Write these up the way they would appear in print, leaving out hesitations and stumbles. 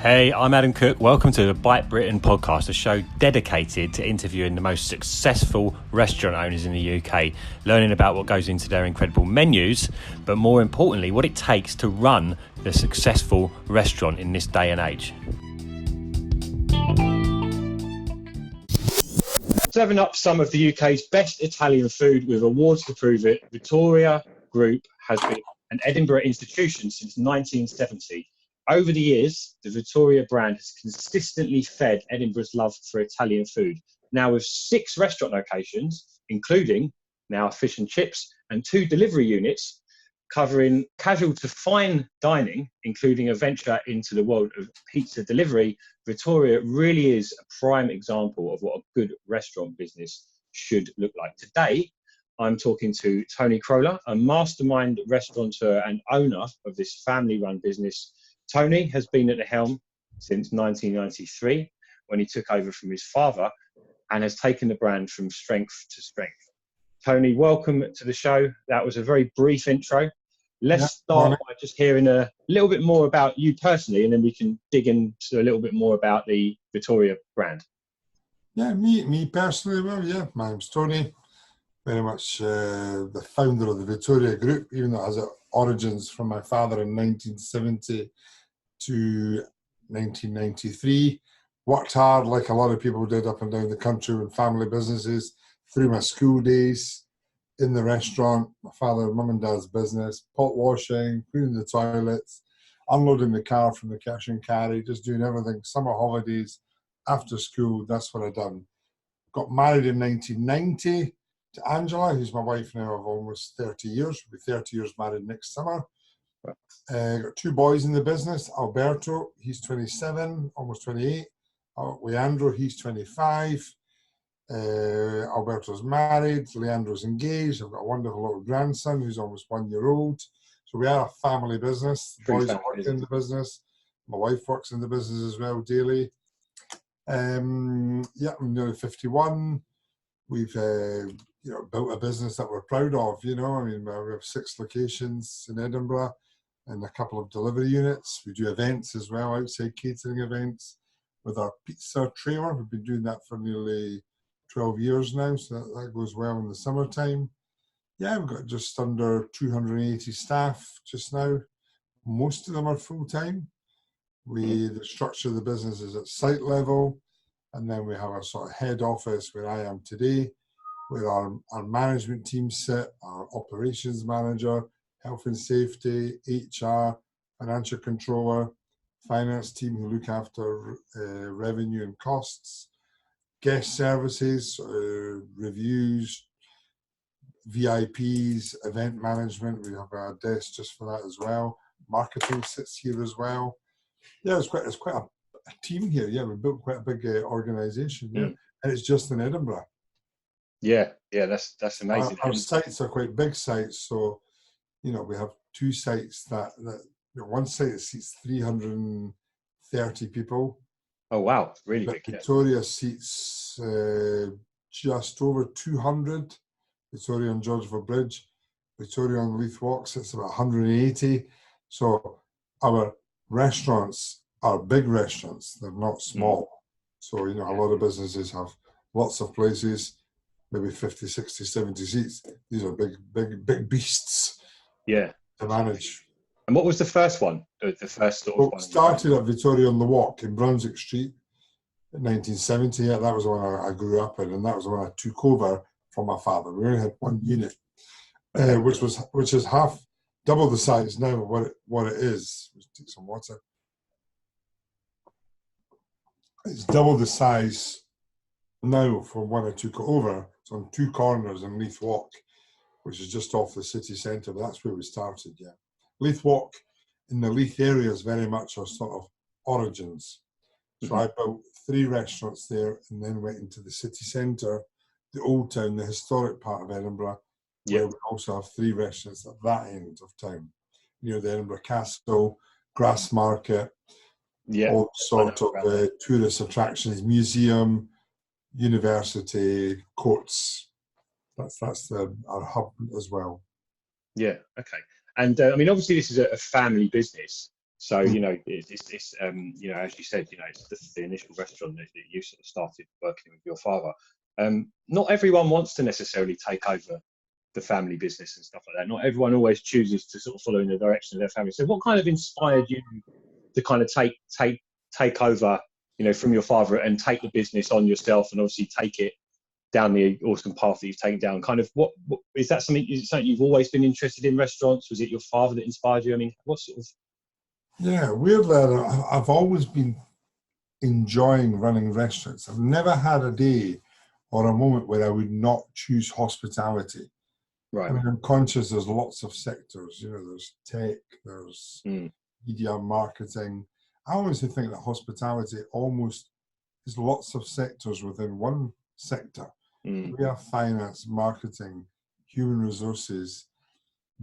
Hey, I'm Adam Cook. Welcome to the Bite Britain podcast, a show dedicated to interviewing the most successful restaurant owners in the UK, learning about what goes into their incredible menus, but more importantly, what it takes to run the successful restaurant in this day and age. Serving up some of the UK's best Italian food with awards to prove it, Vittoria Group has been an Edinburgh institution since 1970. Over the years, the Vitria brand has consistently fed Edinburgh's love for Italian food. Now with 6 restaurant locations, including now a fish and chips and 2 delivery units, covering casual to fine dining, including a venture into the world of pizza delivery, Vitria really is a prime example of what a good restaurant business should look like. Today, I'm talking to Tony Crolla, a mastermind restaurateur and owner of this family-run business. Tony has been at the helm since 1993 when he took over from his father and has taken the brand from strength to strength. Tony, welcome to the show. That was a very brief intro. Let's start by just hearing a little bit more about you personally, and then we can dig into a little bit more about the Vitria brand. Yeah, me personally, my name's Tony. Very much the founder of the Vittoria Group, even though it has origins from my father in 1970 to 1993. Worked hard like a lot of people did up and down the country with family businesses through my school days in the restaurant, my father and mum and dad's business, pot washing, cleaning the toilets, unloading the car from the cash and carry, just doing everything. Summer holidays, after school, that's what I done. Got married in 1990 to Angela, who's my wife now of almost 30 years. We'll be 30 years married next summer. Got 2 boys in the business. Alberto, he's 27, almost 28. Leandro, he's 25. Alberto's married. Leandro's engaged. I've got a wonderful little grandson who's almost 1 year old. So we are a family business. The boys work in the business. My wife works in the business as well daily. I'm nearly 51. We've built a business that we're proud of. We have 6 locations in Edinburgh and a couple of delivery units. We do events as well, outside catering events with our pizza trailer. We've been doing that for nearly 12 years now, so that goes well in the summertime. Yeah, we've got just under 280 staff just now. Most of them are full-time. The structure of the business is at site level, and then we have our sort of head office where I am today, where our management team sit, our operations manager, health and safety, HR, financial controller, finance team who look after revenue and costs, guest services, reviews, VIPs, event management. We have a desk just for that as well. Marketing sits here as well. Yeah, it's quite a team here. Yeah, we built quite a big organisation. Yeah, and it's just in Edinburgh. Yeah, that's amazing. Our sites are quite big sites, so we have 2 sites that one site that seats 330 people. Oh wow, really big. Vittoria seats just over 200. Vittoria on Georgeford Bridge, Vittoria on Leith Walk sits about 180. So our restaurants are big restaurants; they're not small. So a lot of businesses have lots of places, maybe 50, 60, 70 seats. These are big beasts. Yeah, to manage. And what was the first one? The first sort of one? Started at Vittoria on the Walk in Brunswick Street in 1970. Yeah, that was the one I grew up in, and that was the one I took over from my father. We only had 1 unit, which is double the size now of what it is. Let's take some water. It's double the size now from when I took it over. It's on 2 corners in Leith Walk, which is just off the city centre, but that's where we started, yeah. Leith Walk in the Leith area is very much our sort of origins. So I built 3 restaurants there and then went into the city centre, the old town, the historic part of Edinburgh, where we also have 3 restaurants at that end of town, near the Edinburgh Castle, Grassmarket, all sort of tourist attractions, museum, university, courts. That's our hub as well. Yeah, okay. And obviously this is a family business. So, you know, it's you know, as you said, you know, it's the initial restaurant that you sort of started working with your father. Not everyone wants to necessarily take over the family business and stuff like that. Not everyone always chooses to sort of follow in the direction of their family. So what kind of inspired you to kind of take over, you know, from your father and take the business on yourself and obviously take it down the awesome path that you've taken down? Kind of what is that something, is it something you've always been interested in, restaurants? Was it your father that inspired you? I mean, what sort of... Yeah, weirdly, I've always been enjoying running restaurants. I've never had a day or a moment where I would not choose hospitality. Right. I mean, I'm conscious there's lots of sectors, you know, there's tech, there's media, marketing. I always think that hospitality almost is lots of sectors within one sector. We have finance, marketing, human resources,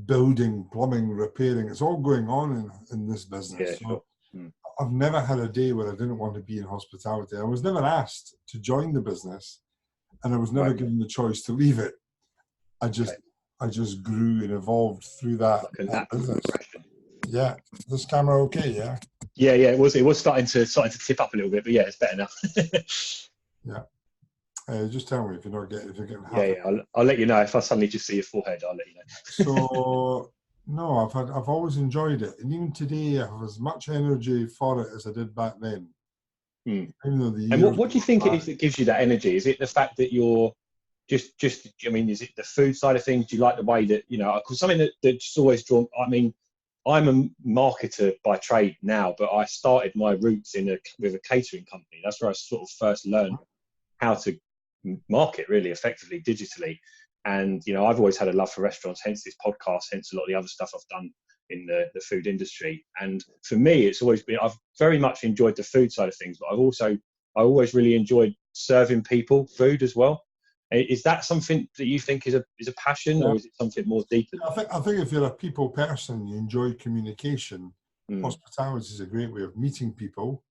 building, plumbing, repairing. It's all going on in this business. Yeah, sure. I've never had a day where I didn't want to be in hospitality. I was never asked to join the business, and I was never given the choice to leave it. I just grew and evolved through that, like that business. Yeah. Is this camera okay? Yeah. Yeah, it was starting to tip up a little bit, but yeah, it's better now. Yeah. Just tell me if you're getting happy. Yeah, I'll let you know if I suddenly just see your forehead. I'll let you know. So no, I've always enjoyed it, and even today I have as much energy for it as I did back then. Even though and what do you think it is that gives you that energy? Is it the fact that you're just I mean, is it the food side of things? Do you like the way that, you know, because something that's always drawn, I mean, I'm a marketer by trade now, but I started my roots with a catering company. That's where I sort of first learned how to market really effectively digitally. And, you know, I've always had a love for restaurants, hence this podcast, hence a lot of the other stuff I've done in the food industry. And for me, it's always been, I've very much enjoyed the food side of things, but I always really enjoyed serving people food as well. Is that something that you think is a passion, or is it something more deeper? I think if you're a people person, you enjoy communication. Hospitality is a great way of meeting people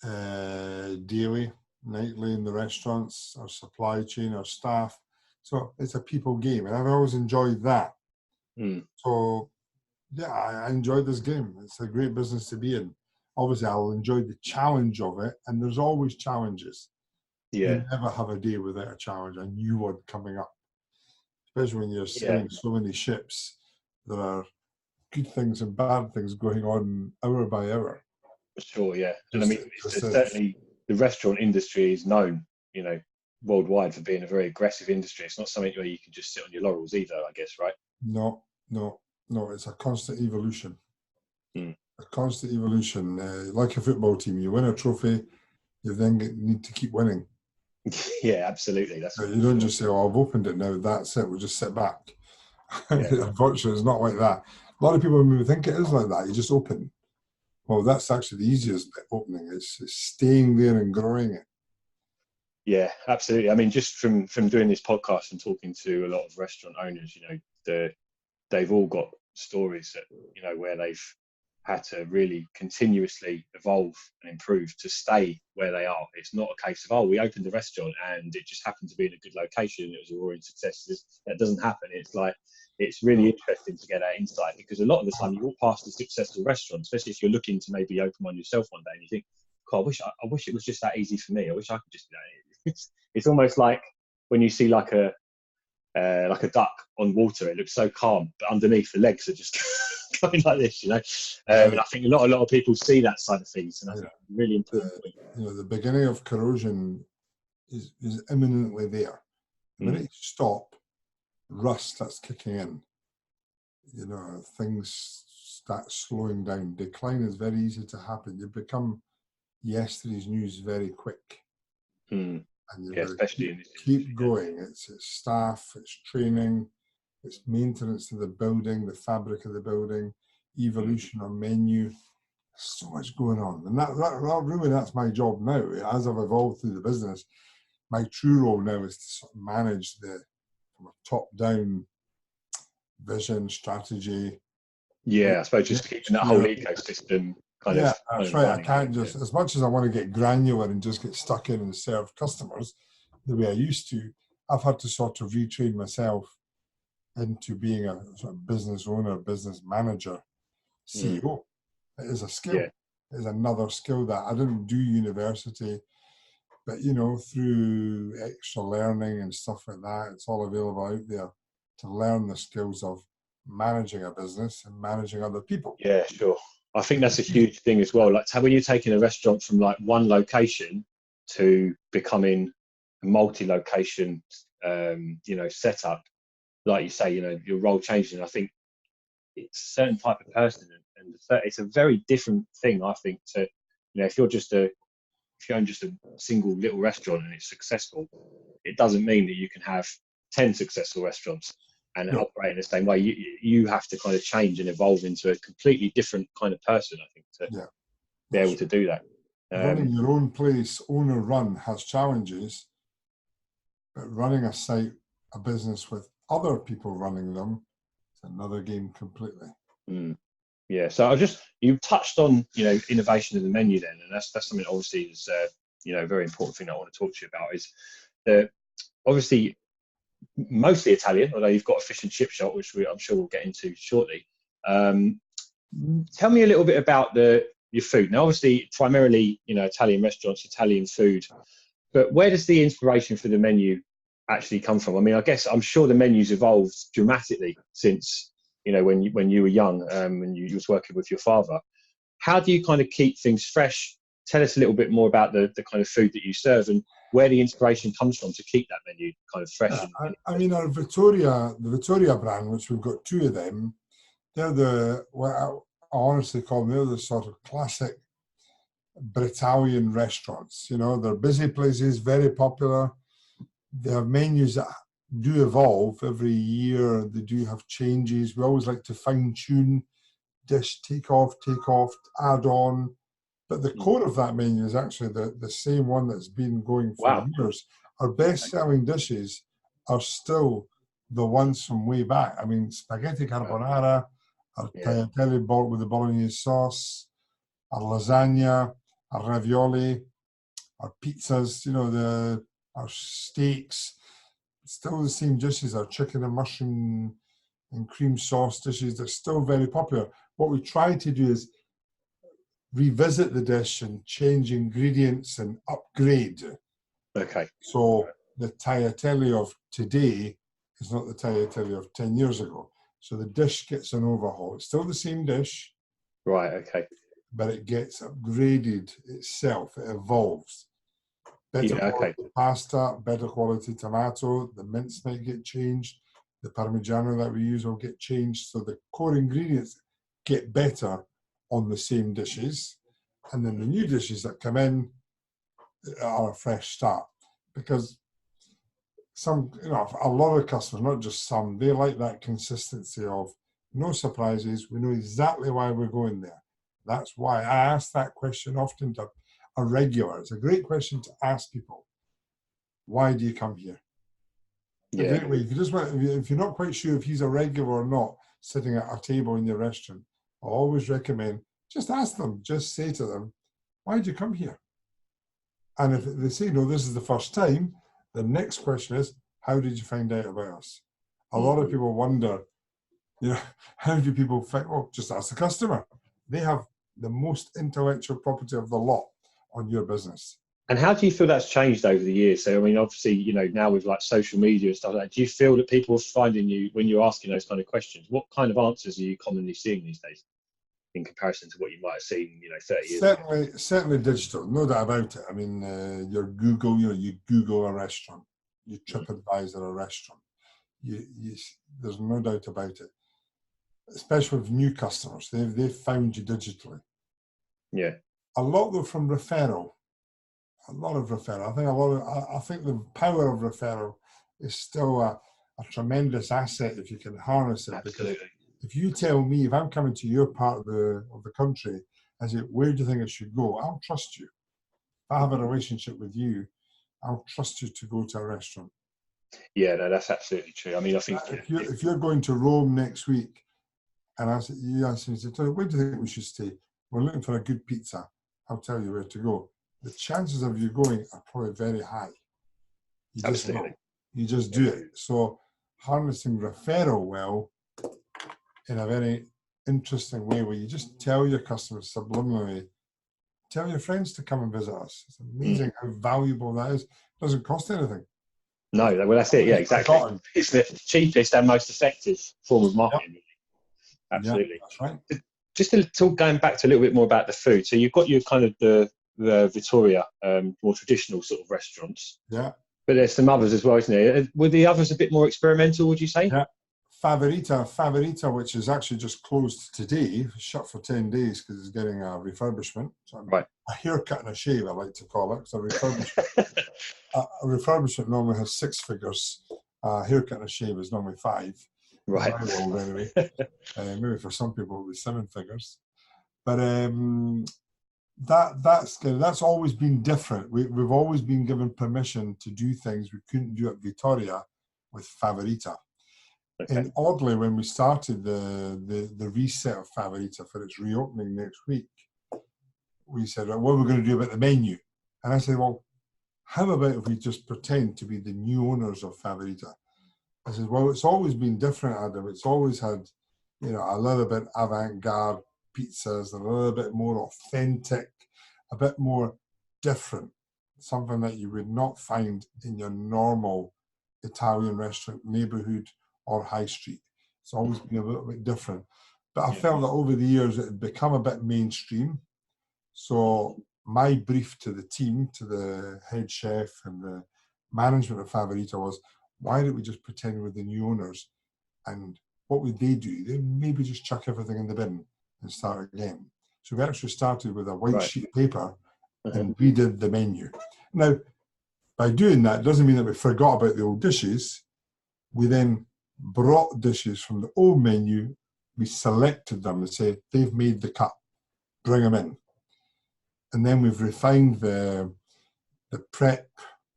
daily, nightly in the restaurants, our supply chain, our staff. So it's a people game, and I've always enjoyed that. So yeah, I enjoyed this game. It's a great business to be in. Obviously, I'll enjoy the challenge of it, and there's always challenges. Yeah. You never have a day without a challenge, a new one coming up. Especially when you're sailing so many ships, there are good things and bad things going on hour by hour. Sure, yeah. And I mean, certainly the restaurant industry is known, you know, worldwide for being a very aggressive industry. It's not something where you can just sit on your laurels either, I guess, right? No. It's a constant evolution. A constant evolution. Like a football team, you win a trophy, you then need to keep winning. Yeah, absolutely. That's you don't just say, "Oh, I've opened it now. That's it. We'll just sit back." Unfortunately, it's not like that. A lot of people maybe think it is like that. You just open. Well, that's actually the easiest bit, opening. It's staying there and growing it. Yeah, absolutely. I mean, just from doing this podcast and talking to a lot of restaurant owners, you know, they've all got stories that, you know, where they've had to really continuously evolve and improve to stay where they are. It's not a case of, oh, we opened a restaurant and it just happened to be in a good location and it was a roaring success. That doesn't happen. It's like, it's really interesting to get that insight, because a lot of the time you walk past a successful restaurant, especially if you're looking to maybe open one yourself one day, and you think, God, I wish it was just that easy for me. I wish I could just do that. It's almost like when you see like a duck on water, it looks so calm, but underneath the legs are just going like this, you know. And I think a lot of people see that side of things, and I think it's really important. You know, the beginning of corrosion is imminently there. The minute you stop, rust starts kicking in. You know, things start slowing down. Decline is very easy to happen. You become yesterday's news very quick. And you especially keep going. It's staff, it's training, it's maintenance of the building, the fabric of the building, evolution on menu. There's so much going on, and that's my job now. As I've evolved through the business, my true role now is to sort of manage from a top-down vision, strategy. Yeah, I suppose just keeping that whole ecosystem kind of. Yeah, that's right. I can't just, as much as I want to get granular and just get stuck in and serve customers the way I used to, I've had to sort of retrain myself into being a sort of business owner, business manager, CEO. It is a skill. Yeah. It is another skill that I didn't do university, but you know, through extra learning and stuff like that, it's all available out there to learn the skills of managing a business and managing other people. Yeah, sure. I think that's a huge thing as well. Like when you're taking a restaurant from like one location to becoming a multi-location, you know, setup, like you say, you know, your role changing. I think it's a certain type of person, and it's a very different thing. I think to, you know, if you're just a single little restaurant and it's successful, it doesn't mean that you can have 10 successful restaurants and operate in the same way. You have to kind of change and evolve into a completely different kind of person, I think, to be able to do that. Running your own place, owner run, has challenges, but running a site, a business with other people running them, it's another game completely. Yeah, so you touched on, you know, innovation in the menu then, and that's something obviously is, you know, a very important thing I want to talk to you about is the, obviously mostly Italian, although you've got a fish and chip shop, which I'm sure we'll get into shortly. Tell me a little bit about your food. Now, obviously, primarily, you know, Italian restaurants, Italian food, but where does the inspiration for the menu actually come from? I mean, I'm sure the menu's evolved dramatically since, you know, when you were young, and you was working with your father. How do you kind of keep things fresh? Tell us a little bit more about the kind of food that you serve and where the inspiration comes from to keep that menu kind of fresh. I mean, the Vittoria brand, which we've got two of them, they're what I honestly call them, they're the sort of classic Britalian restaurants. You know, they're busy places, very popular. They have menus that do evolve every year. They do have changes. We always like to fine tune dish, take off, add on. But the core of that menu is actually the same one that's been going for years. Our best-selling dishes are still the ones from way back. I mean, spaghetti carbonara, our tagliatelle with the bolognese sauce, our lasagna, our ravioli, our pizzas, you know, our steaks, still the same dishes. Our chicken and mushroom and cream sauce dishes, they're still very popular. What we try to do is revisit the dish and change ingredients and upgrade. Okay. So the tagliatelle of today is not the tagliatelle of 10 years ago. So the dish gets an overhaul. It's still the same dish. Right, okay. But it gets upgraded itself. It evolves. Better quality pasta, better quality tomato. The mince might get changed. The Parmigiano that we use will get changed. So the core ingredients get better on the same dishes, and then the new dishes that come in are a fresh start, because some, you know, a lot of customers, not just some, they like that consistency of no surprises. We know exactly why we're going there. That's why I ask that question often to a regular. It's a great question to ask people. Why do you come here? Yeah. If you just want, if you're not quite sure if he's a regular or not, sitting at a table in your restaurant, I always recommend just ask them, just say to them, why did you come here? And if they say, no, this is the first time, the next question is, how did you find out about us? A lot of people wonder, you know, how do people find, well, just ask the customer. They have the most intellectual property of the lot on your business. And how do you feel that's changed over the years? So, I mean, obviously, you know, now with like social media and stuff like that, do you feel that people are finding you when you're asking those kind of questions? What kind of answers are you commonly seeing these days in comparison to what you might have seen, you know, 30 years ago? Certainly digital, no doubt about it. I mean, your Google, you know, you Google a restaurant, you TripAdvisor a restaurant. There's no doubt about it. Especially with new customers, they've found you digitally. Yeah. A lot though from referral. A lot of referral. I think the power of referral is still a tremendous asset if you can harness it. Absolutely. Because if you tell me, if I'm coming to your part of the country, I say, where do you think I should go? I'll trust you. If I have a relationship with you, I'll trust you to go to a restaurant. Yeah, no, that's absolutely true. I mean, I think if you're going to Rome next week, and I said, Tony, where do you think we should stay? We're looking for a good pizza. I'll tell you where to go. The chances of you going are probably very high. You just absolutely. know. You just do it. So harnessing referral well in a very interesting way where you just tell your customers subliminally, tell your friends to come and visit us. It's amazing how valuable that is. It doesn't cost anything. No, well, that's it. Yeah, exactly. It's the cheapest and most effective form of marketing. Yep. Absolutely. Yeah, that's right. Just to talk, going back to a little bit more about the food. So you've got your kind of the Vittoria, more traditional sort of restaurants. Yeah. But there's some others as well, isn't there? Were the others a bit more experimental, would you say? Yeah. Favorita, which is actually just closed today, shut for 10 days because it's getting a refurbishment. So right. A haircut and a shave, I like to call it. So a refurbishment normally has 6 figures. A haircut and a shave is normally 5. Right. Anyway. Maybe for some people it'll be 7 figures. But that's always been different. We've always been given permission to do things we couldn't do at Vittoria with Favorita. Okay. And oddly, when we started the reset of Favorita for its reopening next week, we said, right, what are we going to do about the menu? And I said, well, how about if we just pretend to be the new owners of Favorita? I said, well, it's always been different, Adam. It's always had, a little bit avant-garde pizzas, and a little bit more authentic, a bit more different, something that you would not find in your normal Italian restaurant neighborhood or high street. It's always been a little bit different. But I felt that over the years it had become a bit mainstream. So my brief to the team, to the head chef and the management of Favorita was, why don't we just pretend we're the new owners? And what would they do? They'd maybe just chuck everything in the bin and start again. So we actually started with a white sheet of paper and redid the menu. Now, by doing that, doesn't mean that we forgot about the old dishes. We then brought dishes from the old menu, we selected them and said, they've made the cut, bring them in. And then we've refined the prep,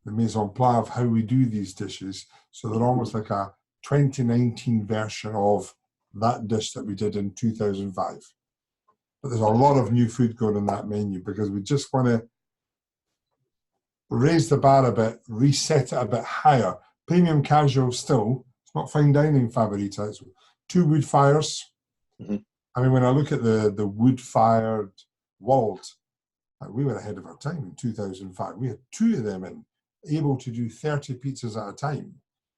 the mise en place of how we do these dishes. So they're almost like a 2019 version of that dish that we did in 2005. But there's a lot of new food going in that menu because we just want to raise the bar a bit, reset it a bit higher. Premium casual still, it's not fine dining Favorita. It's 2 wood fires. I mean, when I look at the wood-fired world, we were ahead of our time in 2005. We had 2 of them in, able to do 30 pizzas at a time.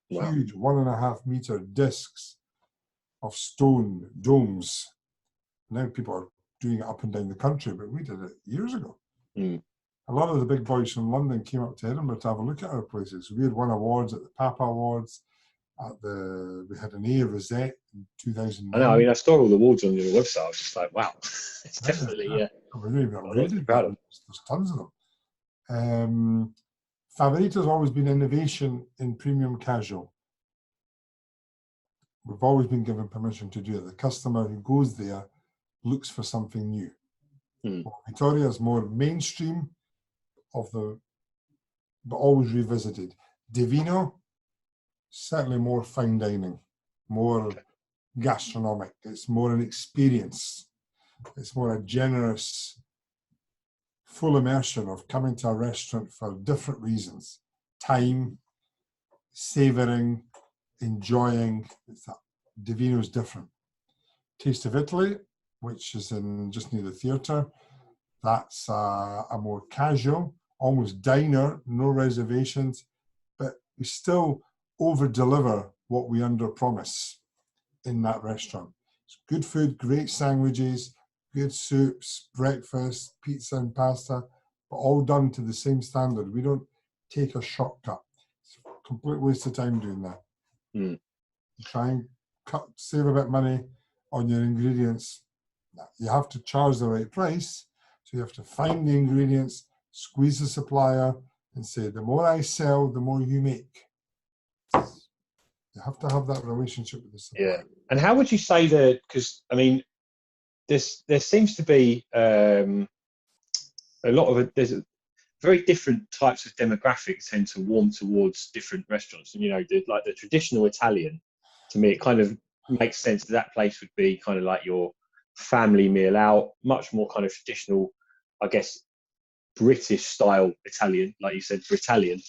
Wow. Huge 1.5 meter discs of stone domes. Now people are doing it up and down the country, but we did it years ago. A lot of the big boys from London came up to Edinburgh to have a look at our places. We had won awards at the Papa Awards. We had an A Rosette in 2009. I know. I mean, I saw all the awards on your website. I was just like, wow, it's definitely We're really rated. There's tons of them. Favorita's always been innovation in premium casual. We've always been given permission to do it. The customer who goes there looks for something new. Vittoria is more mainstream but always revisited. Divino, certainly more fine dining, more gastronomic. It's more an experience. It's more a generous, full immersion of coming to a restaurant for different reasons. Time, savouring, enjoying. Divino is different. Taste of Italy, which is in just near the theatre, that's a more casual, almost diner, no reservations, but we still over-deliver what we under-promise in that restaurant. It's good food, great sandwiches, good soups, breakfast, pizza and pasta, but all done to the same standard. We don't take a shortcut. It's a complete waste of time doing that. Try and save a bit of money on your ingredients. You have to charge the right price, so you have to find the ingredients, squeeze the supplier, and say, the more I sell, the more you make. You have to have that relationship with the supplier. Yeah. And how would you say that, because, I mean, there seems to be a lot of it, there's very different types of demographics tend to warm towards different restaurants. And, like the traditional Italian, to me, it kind of makes sense that place would be kind of like your family meal out, much more kind of traditional, I guess, British style Italian, like you said, for Italian.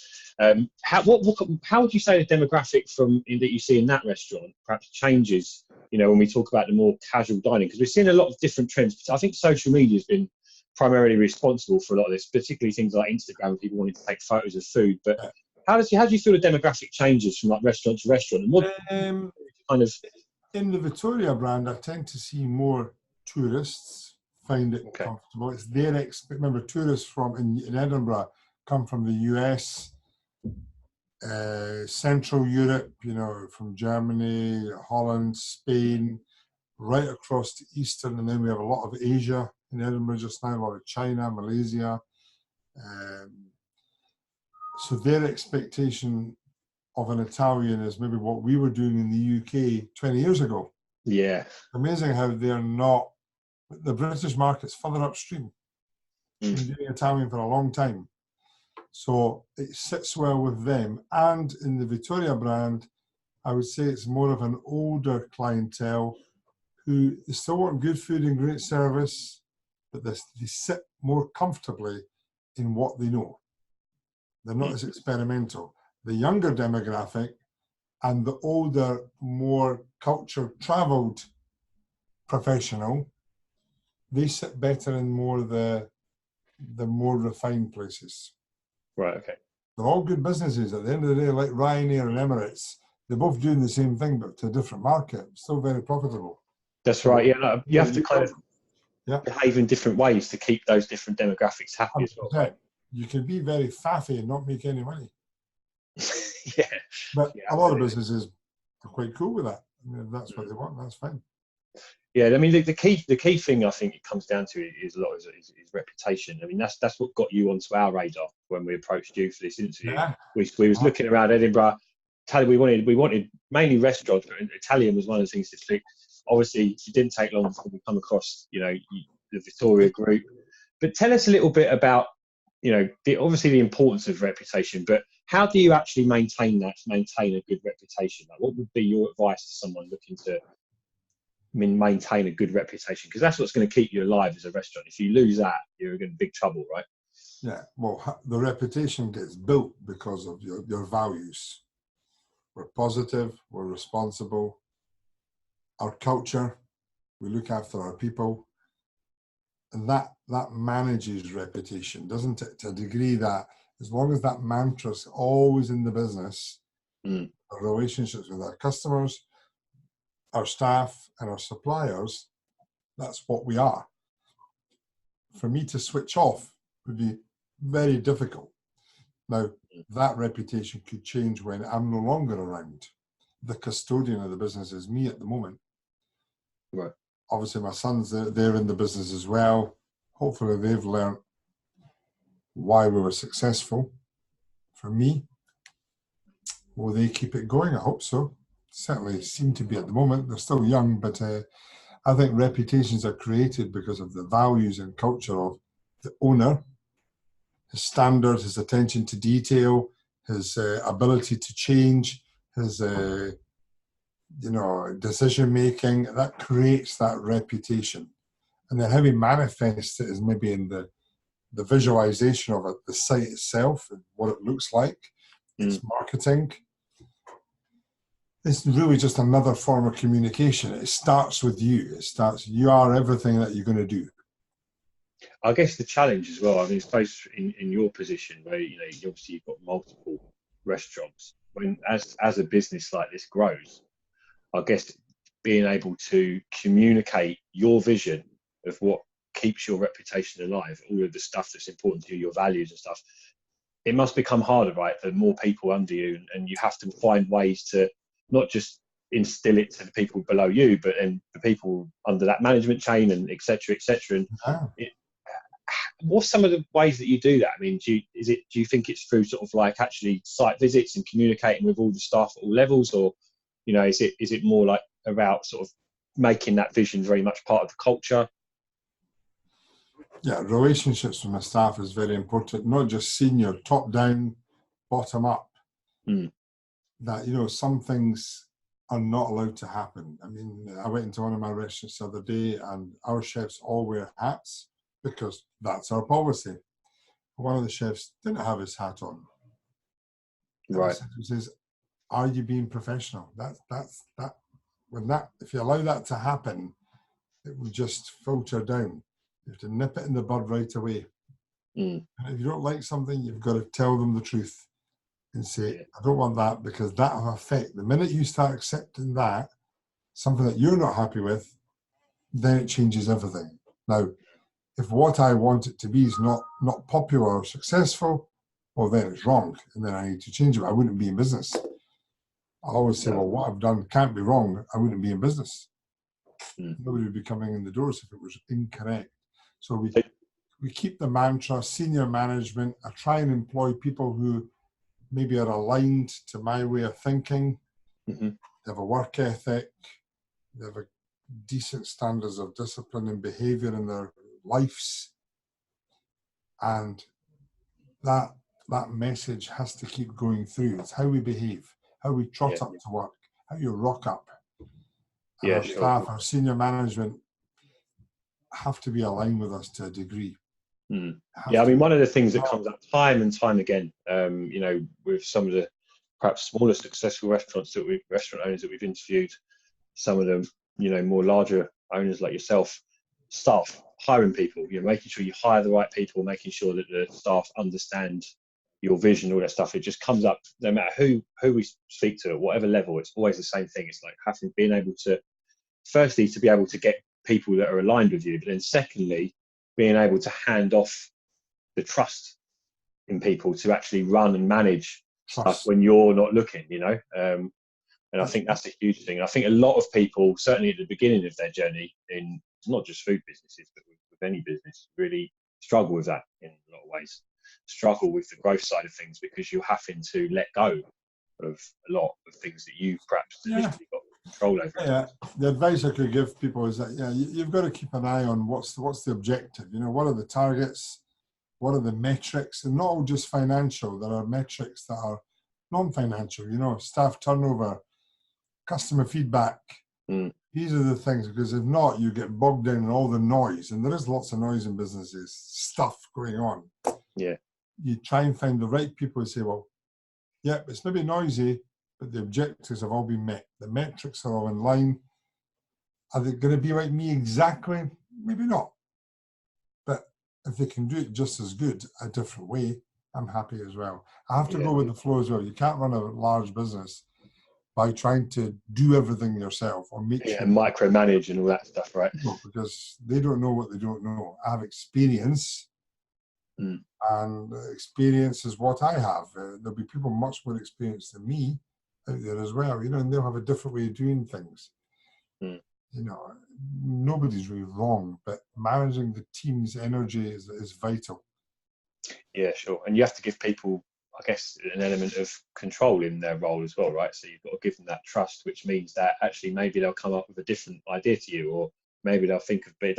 How would you say the demographic that you see in that restaurant perhaps changes you know, when we talk about the more casual dining, because we've seen a lot of different trends. I think social media has been primarily responsible for a lot of this, particularly things like Instagram, people wanting to take photos of food. But how do you feel the demographic changes from like restaurant to restaurant? And what kind of... In the Vittoria brand, I tend to see more tourists find it comfortable. It's their remember, tourists from in Edinburgh come from the US, Central Europe, you know, from Germany, Holland, Spain, right across to Eastern, and then we have a lot of Asia in Edinburgh just now, a lot of China, Malaysia. So their expectation of an Italian is maybe what we were doing in the UK 20 years ago. Yeah. Amazing how they're not, the British market's further upstream. Been doing Italian for a long time. So it sits well with them. And in the Vittoria brand, I would say it's more of an older clientele who they still want good food and great service, but they sit more comfortably in what they know. They're not as experimental. The younger demographic and the older, more culture-traveled professional, they sit better in more the more refined places. Right, okay. They're all good businesses. At the end of the day, like Ryanair and Emirates, they're both doing the same thing, but to a different market. Still very profitable. That's right, yeah. You have to kind of behave in different ways to keep those different demographics happy 100%. As well. Right? You can be very faffy and not make any money. Yeah. But a lot of businesses are quite cool with that. I mean, if that's what they want, that's fine. Yeah, I mean, the key thing I think it comes down to is a lot is reputation. I mean, that's what got you onto our radar when we approached you for this interview. Yeah. We was looking around Edinburgh. We wanted mainly restaurants, but Italian was one of the things to click. Obviously, it didn't take long before we come across, you know, the Vittoria Group. But tell us a little bit about, you know, obviously the importance of reputation, but how do you actually maintain a good reputation? Like, what would be your advice to someone looking to maintain a good reputation? Because that's what's going to keep you alive as a restaurant. If you lose that, you're in big trouble, right? Yeah, well, the reputation gets built because of your values. We're positive, we're responsible. Our culture, we look after our people. And that manages reputation, doesn't it? To a degree that as long as that mantra's always in the business, our relationships with our customers, our staff and our suppliers, that's what we are. For me to switch off would be very difficult. Now, that reputation could change when I'm no longer around. The custodian of the business is me at the moment. Right. Obviously, my sons, they're in the business as well. Hopefully, they've learned why we were successful. For me, will they keep it going? I hope so. Certainly seem to be at the moment. They're still young, but I think reputations are created because of the values and culture of the owner, his standards, his attention to detail, his ability to change, his decision making. That creates that reputation. And then how he manifests it is maybe in the visualization of it, the site itself, and what it looks like, its marketing. It's really just another form of communication. It starts with you. You are everything that you're going to do. I guess the challenge as well, I mean, I suppose in your position where, you know, obviously you've got multiple restaurants, when as a business like this grows, I guess being able to communicate your vision of what keeps your reputation alive, all of the stuff that's important to you, your values and stuff, it must become harder, right? The more people under you, and you have to find ways to not just instill it to the people below you, but then the people under that management chain and et cetera, et cetera. And what's some of the ways that you do that? I mean, do you think it's through sort of like actually site visits and communicating with all the staff at all levels, or, you know, is it more like about sort of making that vision very much part of the culture? Yeah, relationships with my staff is very important, not just senior, top down, bottom up. That, you know, some things are not allowed to happen. I mean, I went into one of my restaurants the other day and our chefs all wear hats because that's our policy. One of the chefs didn't have his hat on. Right. He says, "Are you being professional?" That if you allow that to happen, it will just filter down. You have to nip it in the bud right away. And if you don't like something, you've got to tell them the truth and say, I don't want that, because that will affect. The minute you start accepting that, something that you're not happy with, then it changes everything. Now, if what I want it to be is not popular or successful, well, then it's wrong, and then I need to change it. I wouldn't be in business. I always say, well, what I've done can't be wrong. I wouldn't be in business. Nobody would be coming in the doors if it was incorrect. So we keep the mantra, senior management. I try and employ people who maybe are aligned to my way of thinking. They have a work ethic. They have a decent standards of discipline and behavior in their lives. And that message has to keep going through. It's how we behave, how we trot up to work, how you rock up. And our staff, our senior management have to be aligned with us to a degree. Yeah, I mean, one of the things that comes up time and time again, you know, with some of the perhaps smaller successful restaurant owners that we've interviewed, some of them, you know, more larger owners like yourself, staff, hiring people, you know, making sure you hire the right people, making sure that the staff understand your vision, all that stuff. It just comes up no matter who we speak to at whatever level. It's always the same thing. It's like being able to, firstly, to be able to get people that are aligned with you, but then secondly, being able to hand off the trust in people to actually run and manage stuff when you're not looking, you know. And I think that's a huge thing. And I think a lot of people, certainly at the beginning of their journey, in not just food businesses, but with any business, really struggle with that in a lot of ways. Struggle with the growth side of things because you're having to let go of a lot of things that you perhaps traditionally got control over. Yeah, the advice I could give people is that you've got to keep an eye on what's the objective. You know, what are the targets? What are the metrics? And not all just financial. There are metrics that are non-financial. You know, staff turnover, customer feedback. These are the things, because if not, you get bogged down in all the noise, and there is lots of noise in businesses, stuff going on. Yeah. You try and find the right people and say, well, yeah, it's maybe noisy, but the objectives have all been met. The metrics are all in line. Are they going to be like me exactly? Maybe not. But if they can do it just as good a different way, I'm happy as well. I have to go with the flow as well. You can't run a large business by trying to do everything yourself or make sure. And micromanage and all that stuff, right? No, because they don't know what they don't know. I have experience, and experience is what I have. There'll be people much more experienced than me out there as well, you know, and they'll have a different way of doing things. You know, nobody's really wrong, but managing the team's energy is vital. Yeah, sure. And you have to give people, I guess, an element of control in their role as well, right? So you've got to give them that trust, which means that actually maybe they'll come up with a different idea to you, or maybe they'll think of, but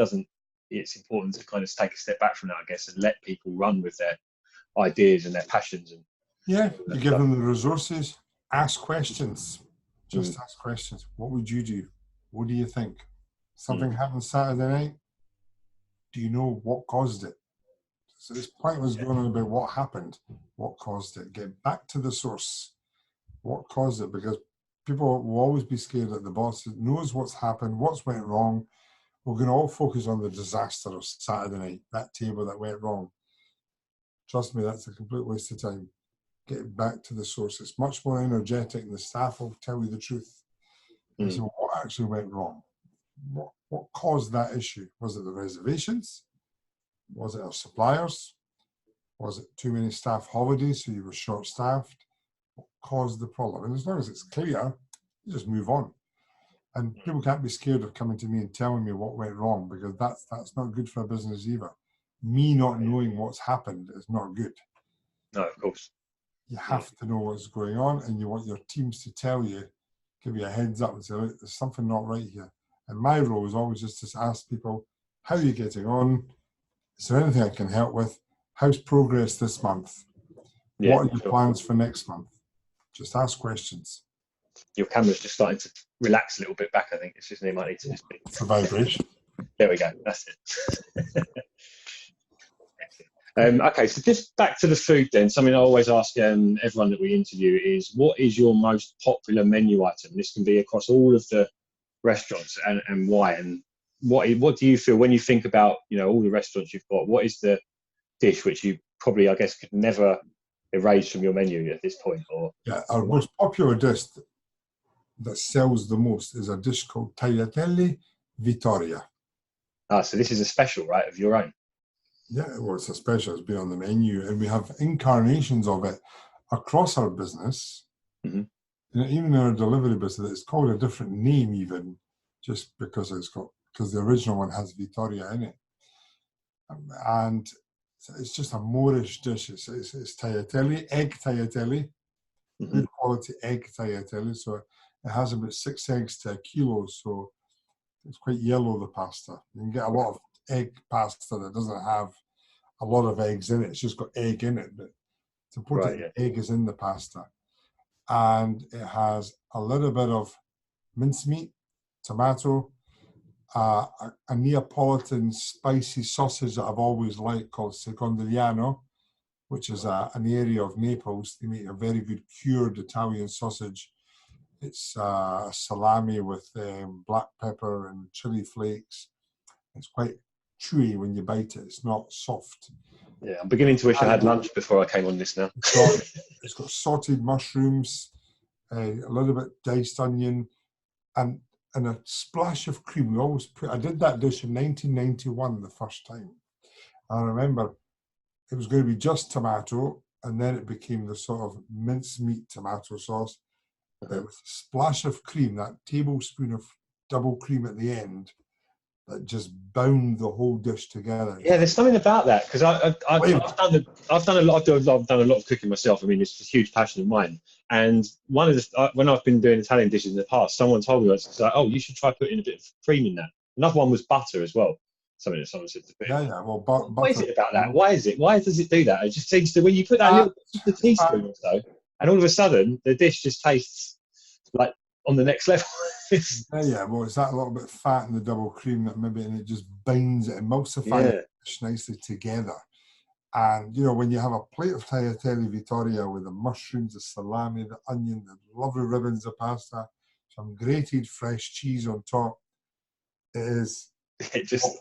it's important to kind of take a step back from that, I guess, and let people run with their ideas and their passions. And you give them the resources, ask questions, just ask questions. What would you do? What do you think? Something happened Saturday night. Do you know what caused it? So this point was going on about what happened, what caused it. Get back to the source. What caused it? Because people will always be scared that the boss knows what's happened, what's went wrong. We're going to all focus on the disaster of Saturday night, that table that went wrong. Trust me, that's a complete waste of time. Get back to the source. It's much more energetic, and the staff will tell you the truth. And so what actually went wrong? What caused that issue? Was it the reservations? Was it our suppliers? Was it too many staff holidays, so you were short-staffed? What caused the problem? And as long as it's clear, you just move on. And people can't be scared of coming to me and telling me what went wrong, because that's not good for a business either. Me not knowing what's happened is not good. No, of course. You have to know what's going on, and you want your teams to tell you, give you a heads up and say, look, there's something not right here. And my role is always just to ask people, how are you getting on? Is there anything I can help with? How's progress this month? What are your plans for next month? Just ask questions. Your camera's just starting to relax a little bit back, I think. It's just, it might need to just be. It's a vibration. There we go. That's it. Okay, so just back to the food then. Something I always ask everyone that we interview is, what is your most popular menu item? This can be across all of the restaurants, and why? And what do you feel when you think about, you know, all the restaurants you've got? What is the dish which you probably, I guess, could never erase from your menu at this point? Or Yeah, our most popular dish that sells the most is a dish called tagliatelle Vittoria. Ah, so this is a special, right, of your own? Yeah, well, it's a special. It's been on the menu, and we have incarnations of it across our business. Mm-hmm. And even in our delivery business, it's called a different name, even just because because the original one has Vittoria in it, and it's just a Moorish dish. It's tagliatelle, egg tagliatelle, Mm-hmm. good quality egg tagliatelle. So it has about 6 eggs to a kilo, so it's quite yellow, the pasta. You can get a lot of egg pasta that doesn't have a lot of eggs in it. It's just got egg in it, but it's important that egg is in the pasta. And it has a little bit of mincemeat, tomato, a Neapolitan spicy sausage that I've always liked called secondigliano, which is an area of Naples. They make a very good cured Italian sausage. It's salami with black pepper and chili flakes. It's quite chewy when you bite it. It's not soft. Yeah, I'm beginning to wish I had lunch before I came on this now. It's got sauteed mushrooms, a little bit diced onion, and a splash of cream. We always I did that dish in 1991 the first time. I remember it was going to be just tomato, and then it became the sort of mincemeat tomato sauce. But with a splash of cream, that tablespoon of double cream at the end, that just bound the whole dish together. Yeah, there's something about that, because I've done a lot of cooking myself. I mean, it's a huge passion of mine. And one of the when I've been doing Italian dishes in the past, someone told me once, like, oh, you should try putting a bit of cream in that. Another one was butter as well. Something that someone said to me. Yeah. Well, what is it about that? Why is it? Why does it do that? It just seems to, when you put that little teaspoon or so, and all of a sudden the dish just tastes like on the next level. Well, it's that little bit of fat in the double cream that maybe, and it just binds it, emulsifies it nicely together. And, you know, when you have a plate of tagliatelle Vittoria with the mushrooms, the salami, the onion, the lovely ribbons of pasta, some grated fresh cheese on top, it is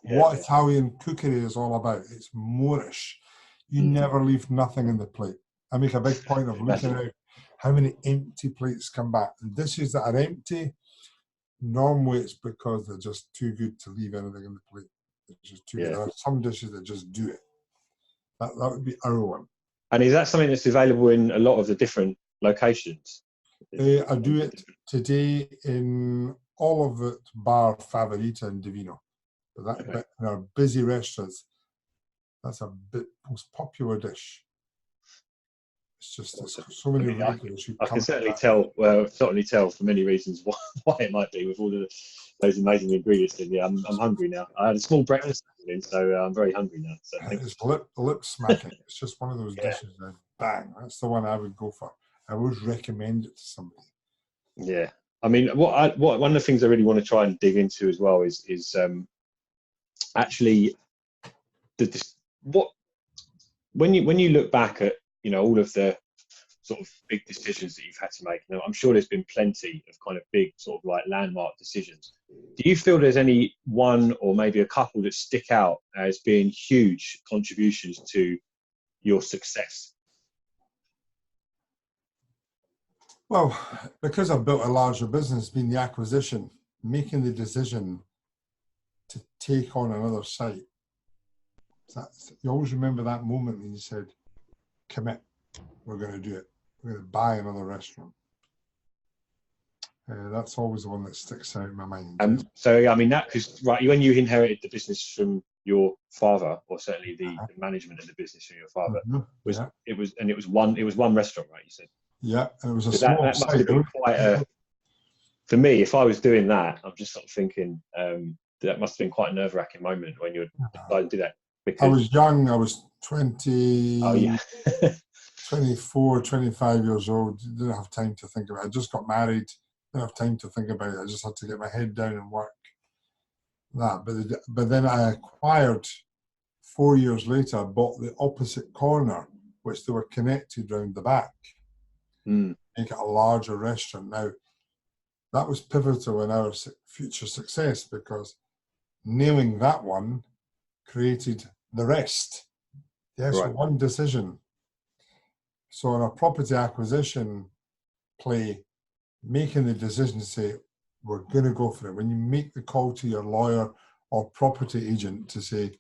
what Italian cookery is all about. It's Moorish. You never leave nothing in the plate. I make a big point of looking at how many empty plates come back. And dishes that are empty, normally it's because they're just too good to leave anything in the plate. It's just too good. There are some dishes that just do it. That would be our one. And is that something that's available in a lot of the different locations? I do it today in all of it, bar Favorita and Divino. But in our busy restaurants, that's a bit most popular dish. It's just there's so many regulars who I can certainly tell for many reasons why it might be, with all those amazing ingredients in. Yeah, I'm hungry now. I had a small breakfast, so I'm very hungry now. So it's lip smacking. It's just one of those dishes that bang. That's the one I would go for. I would recommend it to somebody. Yeah, I mean, one of the things I really want to try and dig into as well is actually when you look back at, you know, all of the sort of big decisions that you've had to make. Now, I'm sure there's been plenty of kind of big sort of like landmark decisions. Do you feel there's any one or maybe a couple that stick out as being huge contributions to your success? Well, because I've built a larger business, being the acquisition, making the decision to take on another site. You always remember that moment when you said, commit, we're going to do it. We're going to buy another restaurant. That's always the one that sticks out in my mind. So, I mean, because when you inherited the business from your father, or certainly the management of the business from your father, it was one restaurant, right? You said. Yeah, and it was a small that must have been quite a. For me, if I was doing that, I'm just sort of thinking that must have been quite a nerve-wracking moment when you decided to do that. I was young. I was 20, 24, 25 years old. Didn't have time to think about it. I just got married. Didn't have time to think about it. I just had to get my head down and work. But then I acquired, 4 years later, I bought the opposite corner, which they were connected round the back. Make it a larger restaurant. Now, that was pivotal in our future success, because nailing that one created the rest. Yes, Right. one decision. So in a property acquisition play, making the decision to say, we're going to go for it. When you make the call to your lawyer or property agent to say,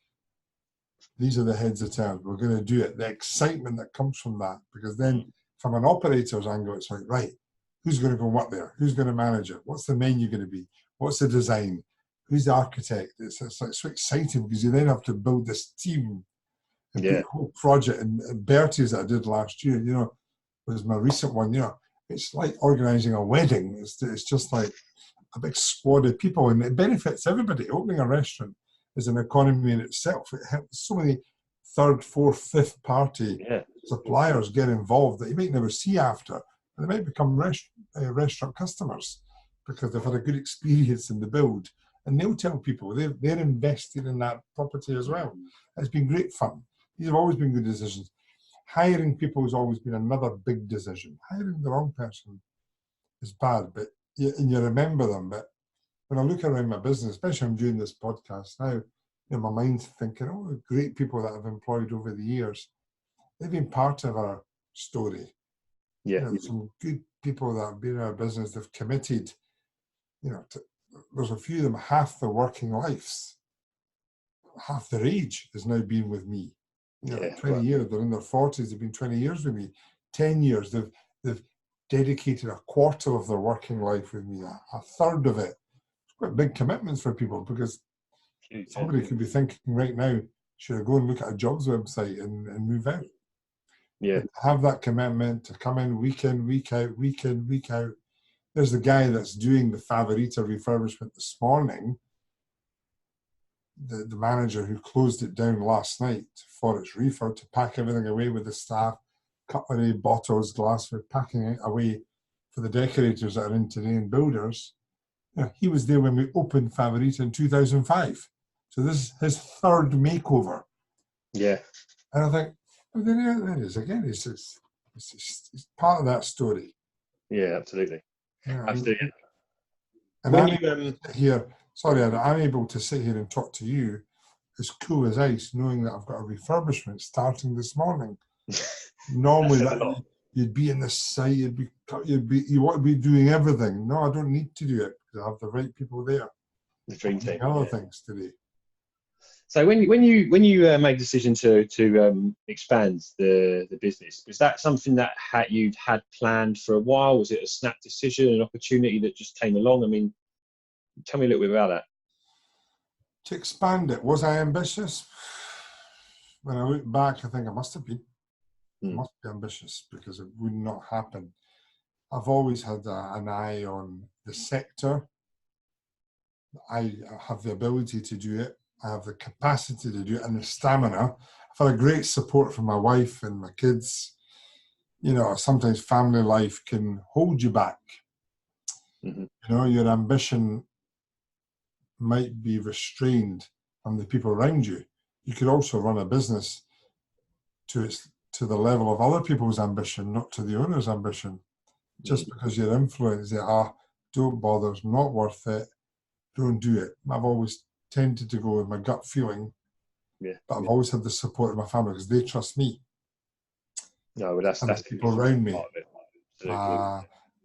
these are the heads of terms, we're going to do it, the excitement that comes from that, because then from an operator's angle, it's like, right, who's going to go work there? Who's going to manage it? What's the menu going to be? What's the design? Who's the architect? It's like so exciting, because you then have to build this team and put a whole project. And Bertie's that I did last year, was my recent one, it's like organizing a wedding. It's just like a big squad of people, and it benefits everybody. Opening a restaurant is an economy in itself. It helps so many third, fourth, fifth party suppliers get involved that you might never see after, and they might become restaurant customers because they've had a good experience in the build, and they'll tell people they're invested in that property as well. It's been great fun. These have always been good decisions. Hiring people has always been another big decision. Hiring the wrong person is bad, but you remember them. But when I look around my business, especially I'm doing this podcast now, my mind's thinking, oh, the great people that I've employed over the years, they've been part of our story. Some good people that have been in our business, they've committed, there's a few of them, half their working lives, half their age has now been with me. 20 years, they're in their 40s, they've been 20 years with me. 10 years, they've dedicated a quarter of their working life with me, a third of it. It's quite big commitments for people, because somebody could be thinking right now, should I go and look at a jobs website and move out? Have that commitment to come in week in, week out, week in, week out. There's the guy that's doing the Favorita refurbishment this morning, the manager who closed it down last night for its refurb, to pack everything away with the staff, cutlery, bottles, glassware, packing it away for the decorators that are in today and builders. He was there when we opened Favorita in 2005. So this is his third makeover. And I think, well, there it is again. It's part of that story. Absolutely. Absolutely. And when I'm able to sit here and talk to you as cool as ice, knowing that I've got a refurbishment starting this morning. Normally you'd be in the site, you want to be doing everything. No, I don't need to do it, because I have the right people there. The dream team. Other things today. So when you made the decision to expand the business, was that something that you'd had planned for a while? Was it a snap decision, an opportunity that just came along? I mean, tell me a little bit about that. To expand it, was I ambitious? When I look back, I think I must have been. I must be ambitious, because it would not happen. I've always had an eye on the sector. I have the ability to do it. I have the capacity to do it, and the stamina. I've had a great support from my wife and my kids. Sometimes family life can hold you back. Your ambition might be restrained from the people around you. You could also run a business to the level of other people's ambition, not to the owner's ambition. Just because you're influenced, don't bother, it's not worth it, don't do it. I've always tended to go with my gut feeling, but I've always had the support of my family, because they trust me. No, that's the people around me.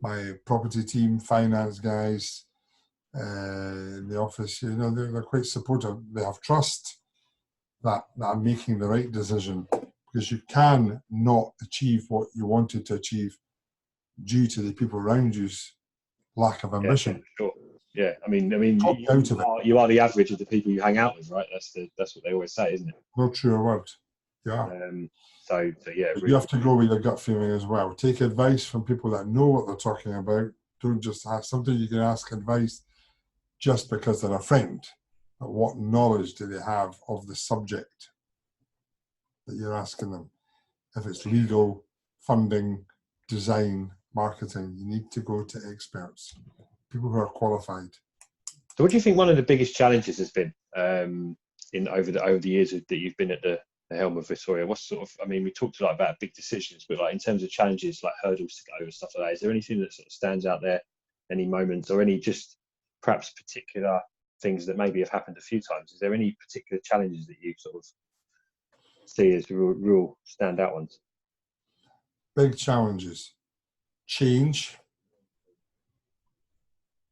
My property team, finance guys, in the office, they're quite supportive. They have trust that I'm making the right decision, because you can not achieve what you wanted to achieve due to the people around you's lack of ambition. Sure. I mean, you are the average of the people you hang out with, right? That's what they always say, isn't it? No truer word. So you have to go with your gut feeling as well. Take advice from people that know what they're talking about. Don't just ask. Sometimes you can ask advice just because they're a friend. But what knowledge do they have of the subject that you're asking them? If it's legal, funding, design, marketing, you need to go to experts, people who are qualified. So what do you think one of the biggest challenges has been over the years that you've been at the helm of Vittoria? What sort of, we talked a lot about big decisions, but like in terms of challenges, like hurdles to go over, stuff like that, is there anything that sort of stands out there any moments or any just perhaps particular things that maybe have happened a few times? Is there any particular challenges that you sort of see as real standout ones? Big challenges. Change.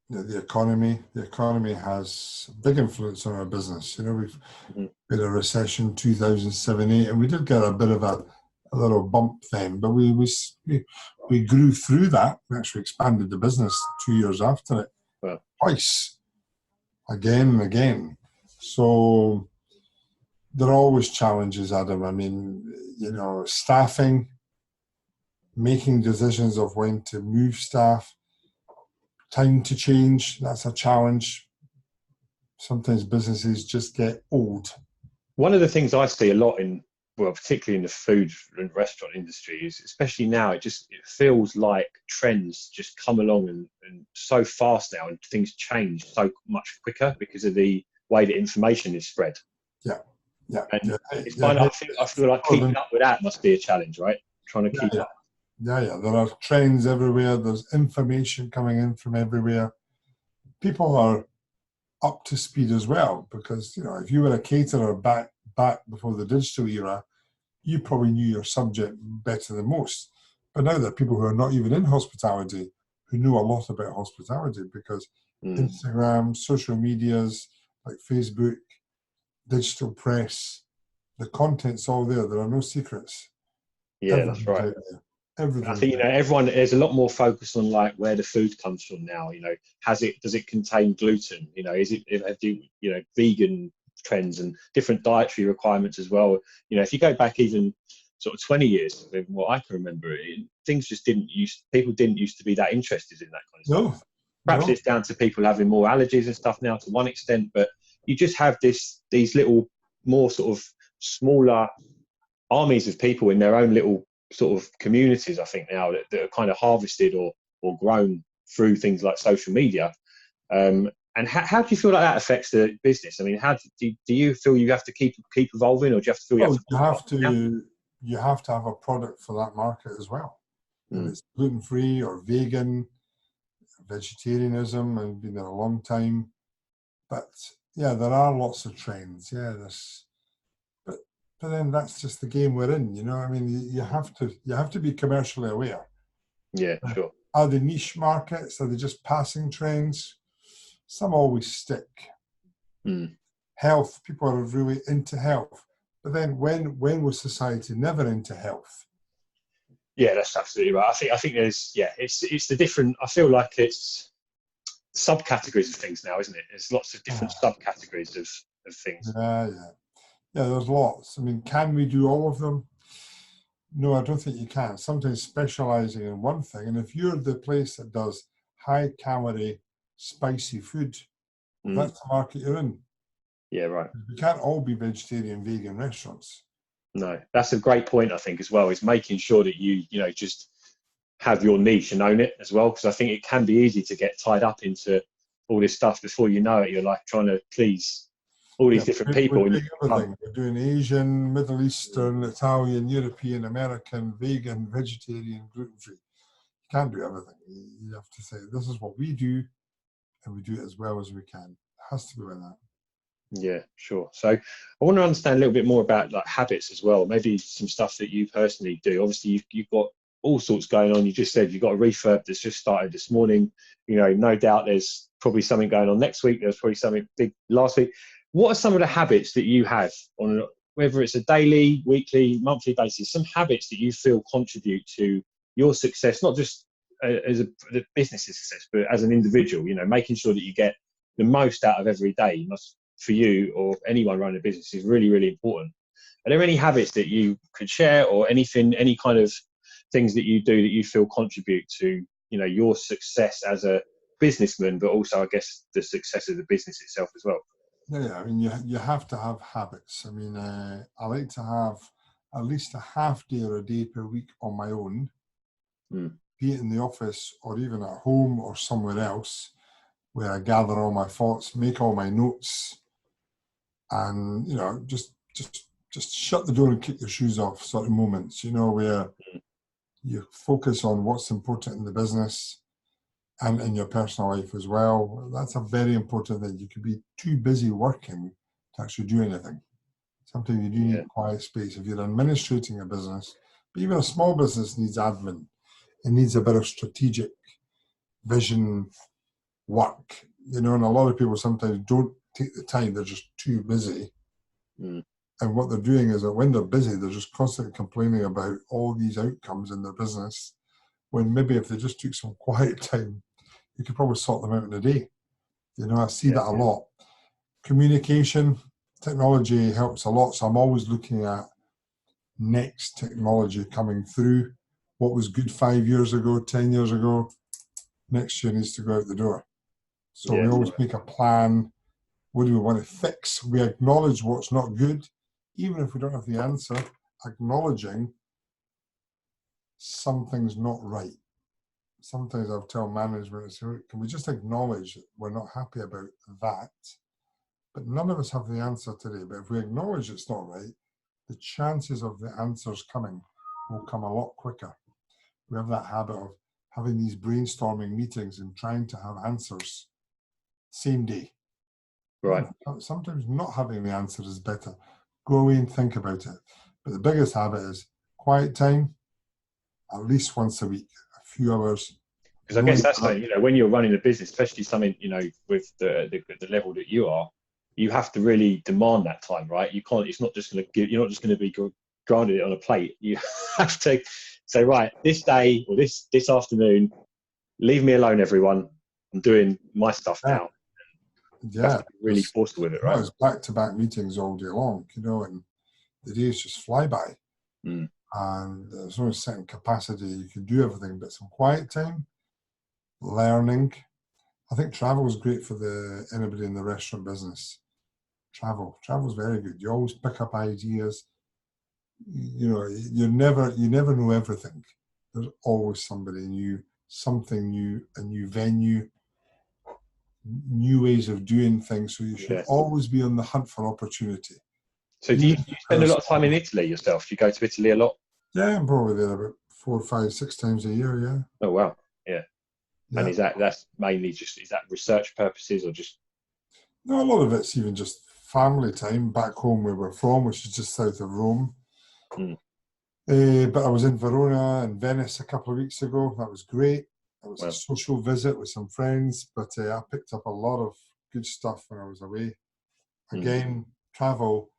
The economy has a big influence on our business. We've had a recession 2007-8, and we did get a bit of a little bump then, but we grew through that. We actually expanded the business 2 years after it, twice, again and again. So there are always challenges, Adam. I mean, staffing, making decisions of when to move staff, time to change, that's a challenge. Sometimes businesses just get old. One of the things I see a lot particularly in the food and restaurant industry is, especially now, it feels like trends just come along and so fast now, and things change so much quicker because of the way that information is spread. It's I feel like keeping up with that must be a challenge, right? Trying to keep up. There are trends everywhere. There's information coming in from everywhere. People are up to speed as well, because if you were a caterer back before the digital era, you probably knew your subject better than most. But now there are people who are not even in hospitality who know a lot about hospitality, because Instagram, social medias like Facebook, digital press, the content's all there. There are no secrets. Yeah, that's right. Everything. I think everyone, there's a lot more focus on like where the food comes from now. Does it contain gluten? Is it vegan trends and different dietary requirements as well? If you go back even sort of 20 years, from what I can remember, people didn't used to be that interested in that kind of stuff. Perhaps it's down to people having more allergies and stuff now to one extent, but you just have these little more sort of smaller armies of people in their own little sort of communities, I think now, that are kind of harvested or grown through things like social media. And how do you feel like that affects the business? I mean, how do you feel you have to keep evolving, or do you have to feel you have to have a product for that market as well? If it's gluten-free or vegan, vegetarianism, I've been there a long time. But there are lots of trends. But then that's just the game we're in, I mean, you have to be commercially aware. Yeah, sure. Are they niche markets? Are they just passing trends? Some always stick. Health, people are really into health. But then when was society never into health? Yeah, that's absolutely right. I think there's it's the different. I feel like it's subcategories of things now, isn't it? There's lots of different subcategories of things. Yeah, there's lots. I mean, can we do all of them? No, I don't think you can. Sometimes specializing in one thing, and if you're the place that does high-calorie, spicy food, that's the market you're in. Yeah, right. We can't all be vegetarian, vegan restaurants. No, that's a great point, I think, as well, is making sure that you just have your niche and own it as well, because I think it can be easy to get tied up into all this stuff. Before you know it, you're like trying to please all these different people. We're doing Asian, Middle Eastern, Italian, European, American, vegan, vegetarian, gluten-free. You can't do everything. You have to say, this is what we do, and we do it as well as we can. It has to be like that. Yeah, sure. So I want to understand a little bit more about like habits as well. Maybe some stuff that you personally do. Obviously, you've got all sorts going on. You just said you've got a refurb that's just started this morning. No doubt there's probably something going on next week. There's probably something big last week. What are some of the habits that you have on, whether it's a daily, weekly, monthly basis, some habits that you feel contribute to your success, not just as a business's success, but as an individual, making sure that you get the most out of every day for you or anyone running a business is really, really important. Are there any habits that you could share, or anything, any kind of things that you do that you feel contribute to, your success as a businessman, but also, I guess, the success of the business itself as well? Yeah, I mean, you have to have habits. I mean, I like to have at least a half day or a day per week on my own, be it in the office or even at home or somewhere else, where I gather all my thoughts, make all my notes, and just shut the door and kick your shoes off sort of moments. Where you focus on what's important in the business, and in your personal life as well. That's a very important thing. You could be too busy working to actually do anything. Sometimes you do need quiet space. If you're administrating a business, but even a small business needs admin. It needs a bit of strategic vision work, and a lot of people sometimes don't take the time. They're just too busy. And what they're doing is that when they're busy, they're just constantly complaining about all these outcomes in their business, when maybe if they just took some quiet time, you could probably sort them out in a day. I see that a lot. Communication, technology helps a lot. So I'm always looking at next technology coming through. What was good 5 years ago, 10 years ago, next year needs to go out the door. So we always make a plan. What do we want to fix? We acknowledge what's not good, even if we don't have the answer, acknowledging something's not right. Sometimes I'll tell management, can we just acknowledge that we're not happy about that? But none of us have the answer today. But if we acknowledge it's not right, the chances of the answers coming will come a lot quicker. We have that habit of having these brainstorming meetings and trying to have answers same day. Right. Sometimes not having the answer is better. Go away and think about it. But the biggest habit is quiet time, at least once a week, a few hours. Because I guess that's something, when you're running a business, especially something, with the level that you are, you have to really demand that time, right? You can't, it's not just going to you're not just going to be granted it on a plate. You have to say, right, this day or this afternoon, leave me alone, everyone. I'm doing my stuff now. Yeah. Really forceful with it, right? It's back-to-back meetings all day long, and the days just fly by. And there's no certain capacity. You can do everything, but some quiet time, learning. I think travel is great for anybody in the restaurant business. Travel's very good. You always pick up ideas. You never know everything. There's always somebody new, something new, a new venue, new ways of doing things. So you should always be on the hunt for opportunity. So do you spend a lot of time in Italy yourself? Do you go to Italy a lot? Yeah, I'm probably there about 4, 5, 6 times a year. Yeah. Oh wow. Yeah. And that's mainly is that research purposes or just? No, a lot of it's even just family time back home where we're from, which is just south of Rome. But I was in Verona and Venice a couple of weeks ago. That was great. It was a social visit with some friends, but I picked up a lot of good stuff when I was away. Again, travel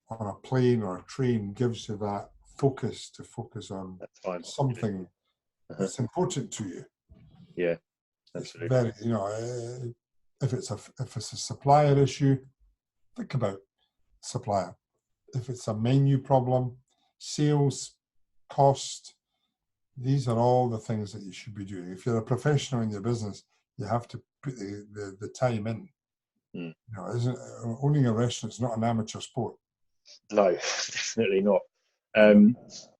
on a plane or a train gives you that focus on something that's important to you. Yeah, absolutely. It's very, if it's a supplier issue, think about supplier. If it's a menu problem, sales, cost, these are all the things that you should be doing. If you're a professional in your business, you have to put the time in. Owning a restaurant is not an amateur sport. No, definitely not.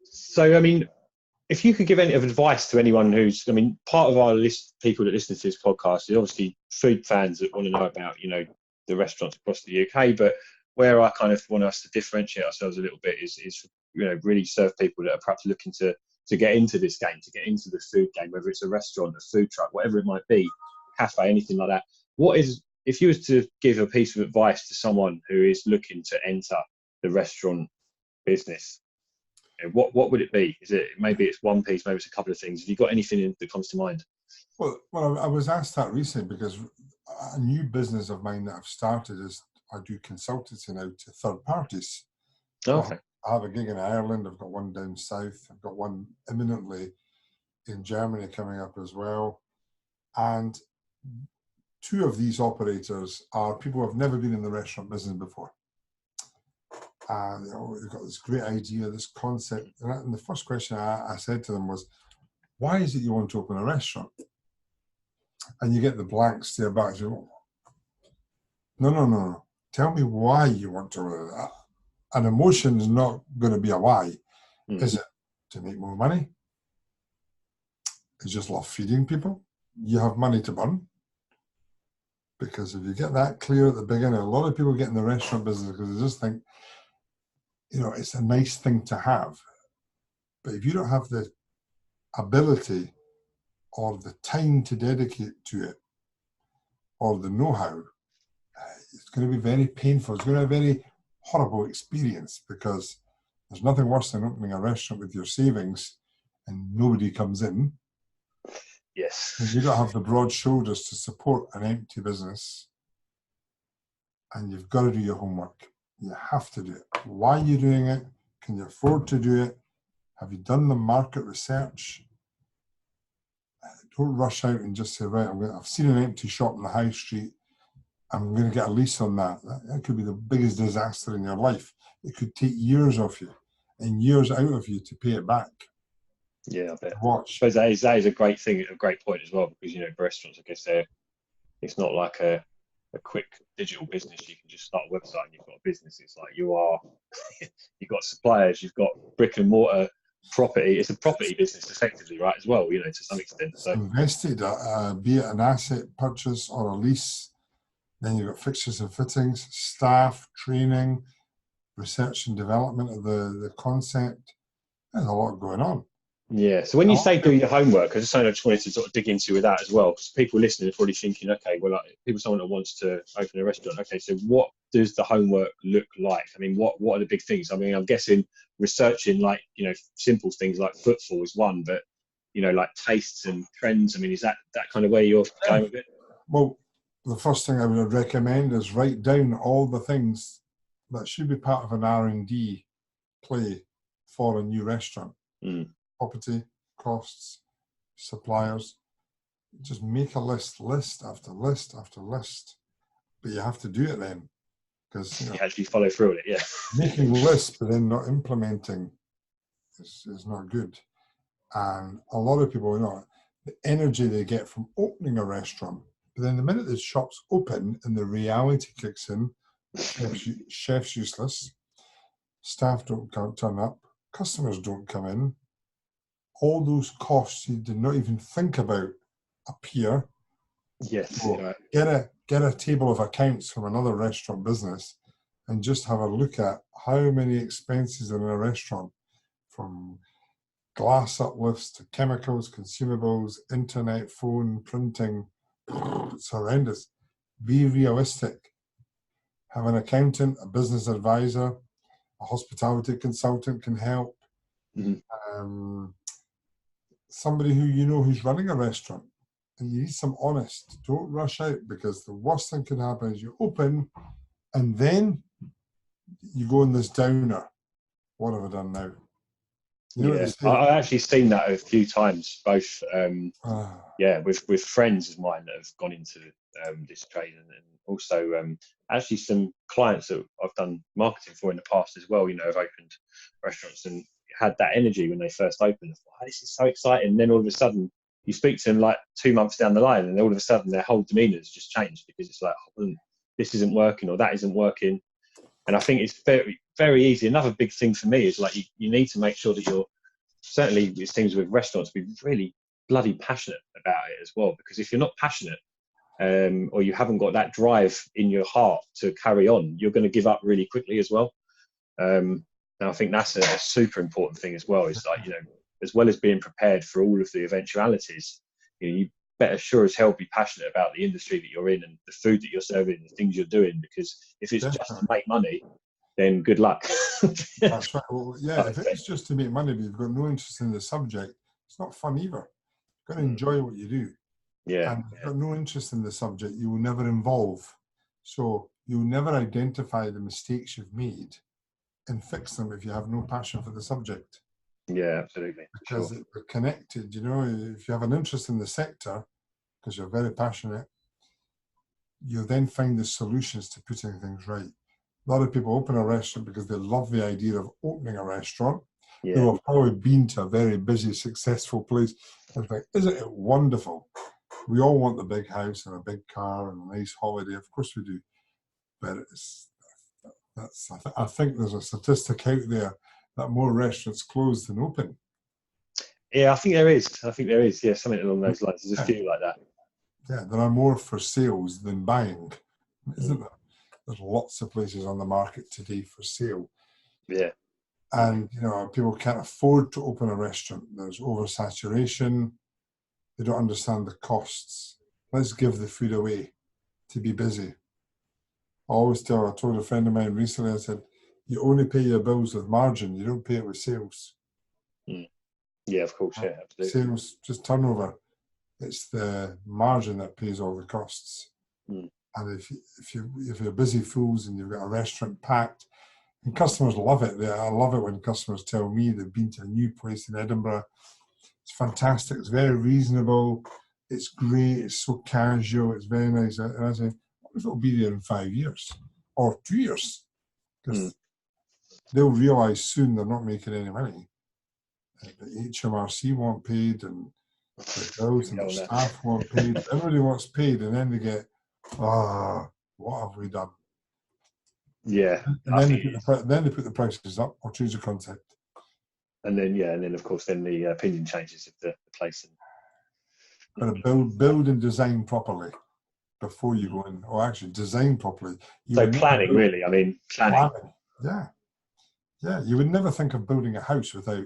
So, I mean, if you could give any advice to anyone who's, part of our people that listen to this podcast is obviously food fans that want to know about, the restaurants across the UK, but where I kind of want us to differentiate ourselves a little bit is really serve people that are perhaps looking to get into this game, to get into the food game, whether it's a restaurant, a food truck, whatever it might be, cafe, anything like that. If you was to give a piece of advice to someone who is looking to enter the restaurant business, what would it be? Maybe it's one piece, maybe it's a couple of things. Have you got anything that comes to mind? Well, I was asked that recently because a new business of mine that I've started is I do consultancy now to third parties. Okay. I have a gig in Ireland. I've got one down south. I've got one imminently in Germany coming up as well. And 2 of these operators are people who have never been in the restaurant business before. And they've got this great idea, this concept. And the first question I said to them was, why is it you want to open a restaurant? And you get the blank stare back. You go, no. Tell me why you want to open that. An emotion is not going to be a why. Is it to make more money? Is just love feeding people? You have money to burn? Because if you get that clear at the beginning, a lot of people get in the restaurant business because they just think, it's a nice thing to have. But if you don't have the ability or the time to dedicate to it, or the know-how, it's going to be very painful. It's going to be a very horrible experience, because there's nothing worse than opening a restaurant with your savings and nobody comes in. Yes. And you've got to have the broad shoulders to support an empty business, and you've got to do your homework. You have to do it. Why are you doing it? Can you afford to do it? Have you done the market research? Don't rush out and just say, right, I've seen an empty shop in the high street, I'm going to get a lease on that. That could be the biggest disaster in your life. It could take years off you and years out of you to pay it back. Yeah, I bet. Watch. But that is a great thing, a great point as well, because, you know, restaurants, I guess it's not like a quick digital business. You can just start a website and you've got a business. It's like you've got suppliers, you've got brick and mortar property. It's a property business effectively, right, as well, you know, to some extent. So invested, be it an asset purchase or a lease. Then you've got fixtures and fittings, staff, training, research and development of the concept. There's a lot going on. Yeah. So when you say do your homework, I just wanted to sort of dig into with that as well, because people listening are probably thinking, okay, well, like, someone that wants to open a restaurant. Okay, so what does the homework look like? I mean, what are the big things? I mean, I'm guessing researching, like, you know, simple things like footfall is one, but, you know, like tastes and trends. I mean, is that kind of where you're going with it? Well, the first thing I would recommend is write down all the things that should be part of an R&D play for a new restaurant. Property, costs, suppliers. Just make a list after list after list. But you have to do it then, because you actually follow through with it. Yeah. Making lists but then not implementing is not good. And a lot of people, you know, the energy they get from opening a restaurant, but then the minute the shop's open and the reality kicks in, chef's useless, staff can't turn up, customers don't come in, all those costs you did not even think about appear. Yes. So right. Get a table of accounts from another restaurant business and just have a look at how many expenses in a restaurant, from glass uplifts to chemicals, consumables, internet, phone, printing. It's horrendous. Be realistic. Have an accountant, a business advisor, a hospitality consultant can help. Somebody who you know who's running a restaurant, and you need some honest. Don't rush out, because the worst thing can happen is you open and then you go in this downer. What have I done now? You know, I've actually seen that a few times, both with friends of mine that have gone into this trade, and also actually some clients that I've done marketing for in the past as well, you know, have opened restaurants and had that energy when they first opened. Oh, this is so exciting. And then all of a sudden you speak to them like 2 months down the line, and all of a sudden their whole demeanor has just changed, because it's like, oh, this isn't working or that isn't working. And I think it's very, very easy. Another big thing for me is, like, you need to make sure that you're, certainly it seems with restaurants, be really bloody passionate about it as well. Because if you're not passionate, or you haven't got that drive in your heart to carry on, you're going to give up really quickly as well. And I think that's a super important thing as well. Is, like, you know, as well as being prepared for all of the eventualities, you know, you better sure as hell be passionate about the industry that you're in and the food that you're serving, the things you're doing. Because if it's just to make money, then good luck. That's right. Well, yeah, if it's just to make money, but you've got no interest in the subject, it's not fun either. You've got to enjoy what you do. Yeah. And if you've got no interest in the subject, you will never evolve. So you'll never identify the mistakes you've made and fix them if you have no passion for the subject. Yeah, absolutely. Because they're connected, you know. If you have an interest in the sector, because you're very passionate, you'll then find the solutions to putting things right. A lot of people open a restaurant because they love the idea of opening a restaurant. Yeah. Who have probably been to a very busy, successful place and think, isn't it wonderful? We all want the big house and a big car and a nice holiday. Of course we do. But I think there's a statistic out there that more restaurants close than open. Yeah, I think there is. Yeah, something along those lines. There's a few like that. Yeah, there are more for sales than buying, isn't there? There's lots of places on the market today for sale. Yeah. And, you know, people can't afford to open a restaurant. There's oversaturation. They don't understand the costs. Let's give the food away to be busy. I told a friend of mine recently, I said, you only pay your bills with margin, you don't pay it with sales. Yeah, of course, yeah, absolutely. Sales, just turnover. It's the margin that pays all the costs. And if you're busy fools and you've got a restaurant packed, and customers love it. I love it when customers tell me they've been to a new place in Edinburgh. It's fantastic. It's very reasonable. It's great. It's so casual. It's very nice. And I say, what if it'll be there in 5 years or 2 years? Because they'll realise soon they're not making any money. The HMRC want paid, and the bills and the staff want paid. Everybody wants paid, and then they get, what have we done? Yeah. And then they put the prices up or change the concept. And then of course then the opinion changes of the place. But build and design properly before you go in, or actually design properly. So planning, really. I mean, planning. Yeah. You would never think of building a house without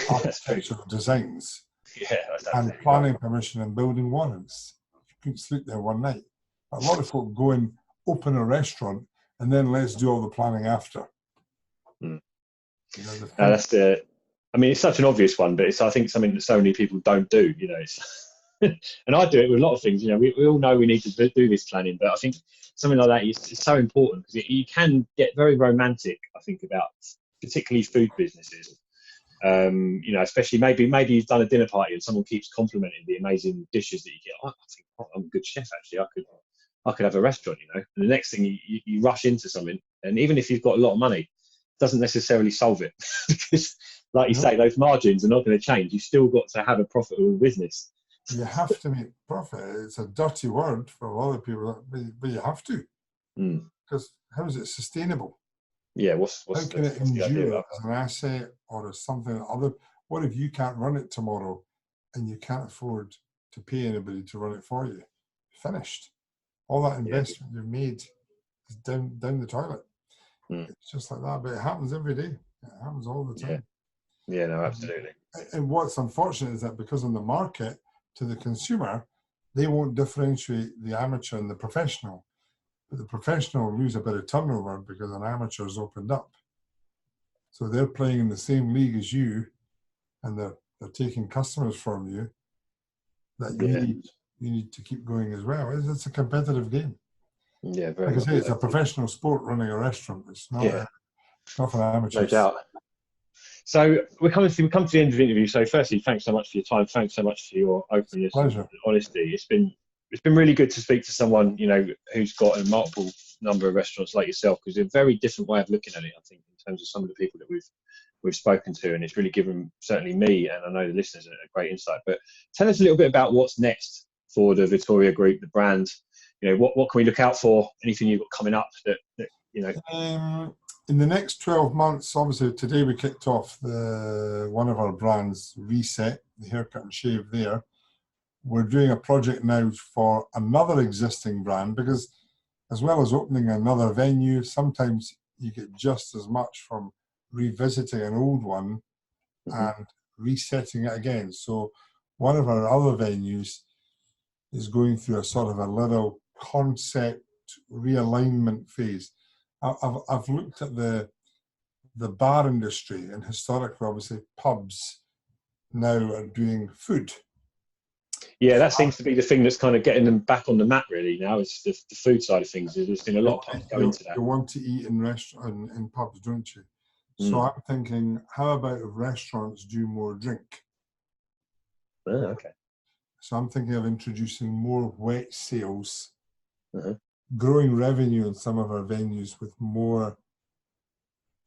architectural designs. Yeah, and planning permission and building warrants. You couldn't sleep there one night. A lot of folk go and open a restaurant and then let's do all the planning after. I mean, it's such an obvious one, but it's, I think, something that so many people don't do, and I do it with a lot of things. We all know we need to do this planning, but I think something like that is so important, because you can get very romantic, I think, about particularly food businesses. Especially maybe you've done a dinner party and someone keeps complimenting the amazing dishes that you get. I think, I'm a good chef, actually. I could have a restaurant, And the next thing you rush into something, and even if you've got a lot of money, it doesn't necessarily solve it, because, like you say, those margins are not going to change. You've still got to have a profitable business. You have to make profit. It's a dirty word for a lot of people, but you have to, because how is it sustainable? Yeah, how can it endure as an asset or as something other? What if you can't run it tomorrow and you can't afford to pay anybody to run it for you? Finished. All that investment you've made is down the toilet. It's just like that, but it happens every day. It happens all the time. Yeah, no, absolutely. And what's unfortunate is that because on the market, to the consumer, they won't differentiate the amateur and the professional. But the professional lose a bit of turnover because an amateur's opened up. So they're playing in the same league as you, and they're taking customers from you that you need to keep going as well. It's a competitive game. Yeah, very like I say, it's a professional sport running a restaurant. It's not, not for amateurs. No doubt. So we come to the end of the interview. So firstly, thanks so much for your time. Thanks so much for your openness and honesty. It's been really good to speak to someone, who's got a multiple number of restaurants like yourself, because it's a very different way of looking at it, I think, in terms of some of the people that we've spoken to, and it's really given certainly me, and I know the listeners, a great insight. But tell us a little bit about what's next for the Vittoria Group, the brand. What can we look out for? Anything you've got coming up that in the next 12 months, obviously today we kicked off one of our brands, Reset, the haircut and shave there. We're doing a project now for another existing brand, because as well as opening another venue, sometimes you get just as much from revisiting an old one and resetting it again. So one of our other venues is going through a sort of a little concept realignment phase. I've looked at the bar industry, and historically, obviously, pubs now are doing food. Yeah, that seems to be the thing that's kind of getting them back on the map really now. It's the food side of things. There's been a lot of pubs go into that. You want to eat in pubs, don't you? So I'm thinking, how about if restaurants do more drink? Oh, okay. So I'm thinking of introducing more wet sales, growing revenue in some of our venues with more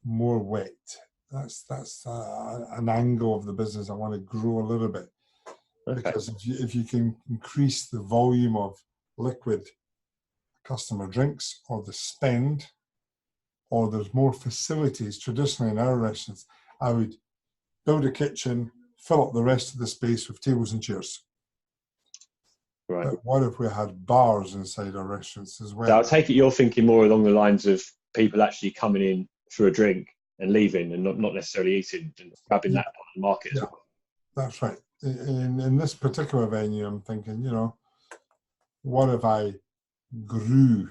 wet. That's an angle of the business I want to grow a little bit. Okay. Because if you can increase the volume of liquid customer drinks, or the spend, or there's more facilities. Traditionally in our restaurants, I would build a kitchen, fill up the rest of the space with tables and chairs. Right. But what if we had bars inside our restaurants as well? So I'll take it you're thinking more along the lines of people actually coming in for a drink and leaving, and not necessarily eating and grabbing that part of the market as well. That's right. in this particular venue, I'm thinking, you know, what if I grew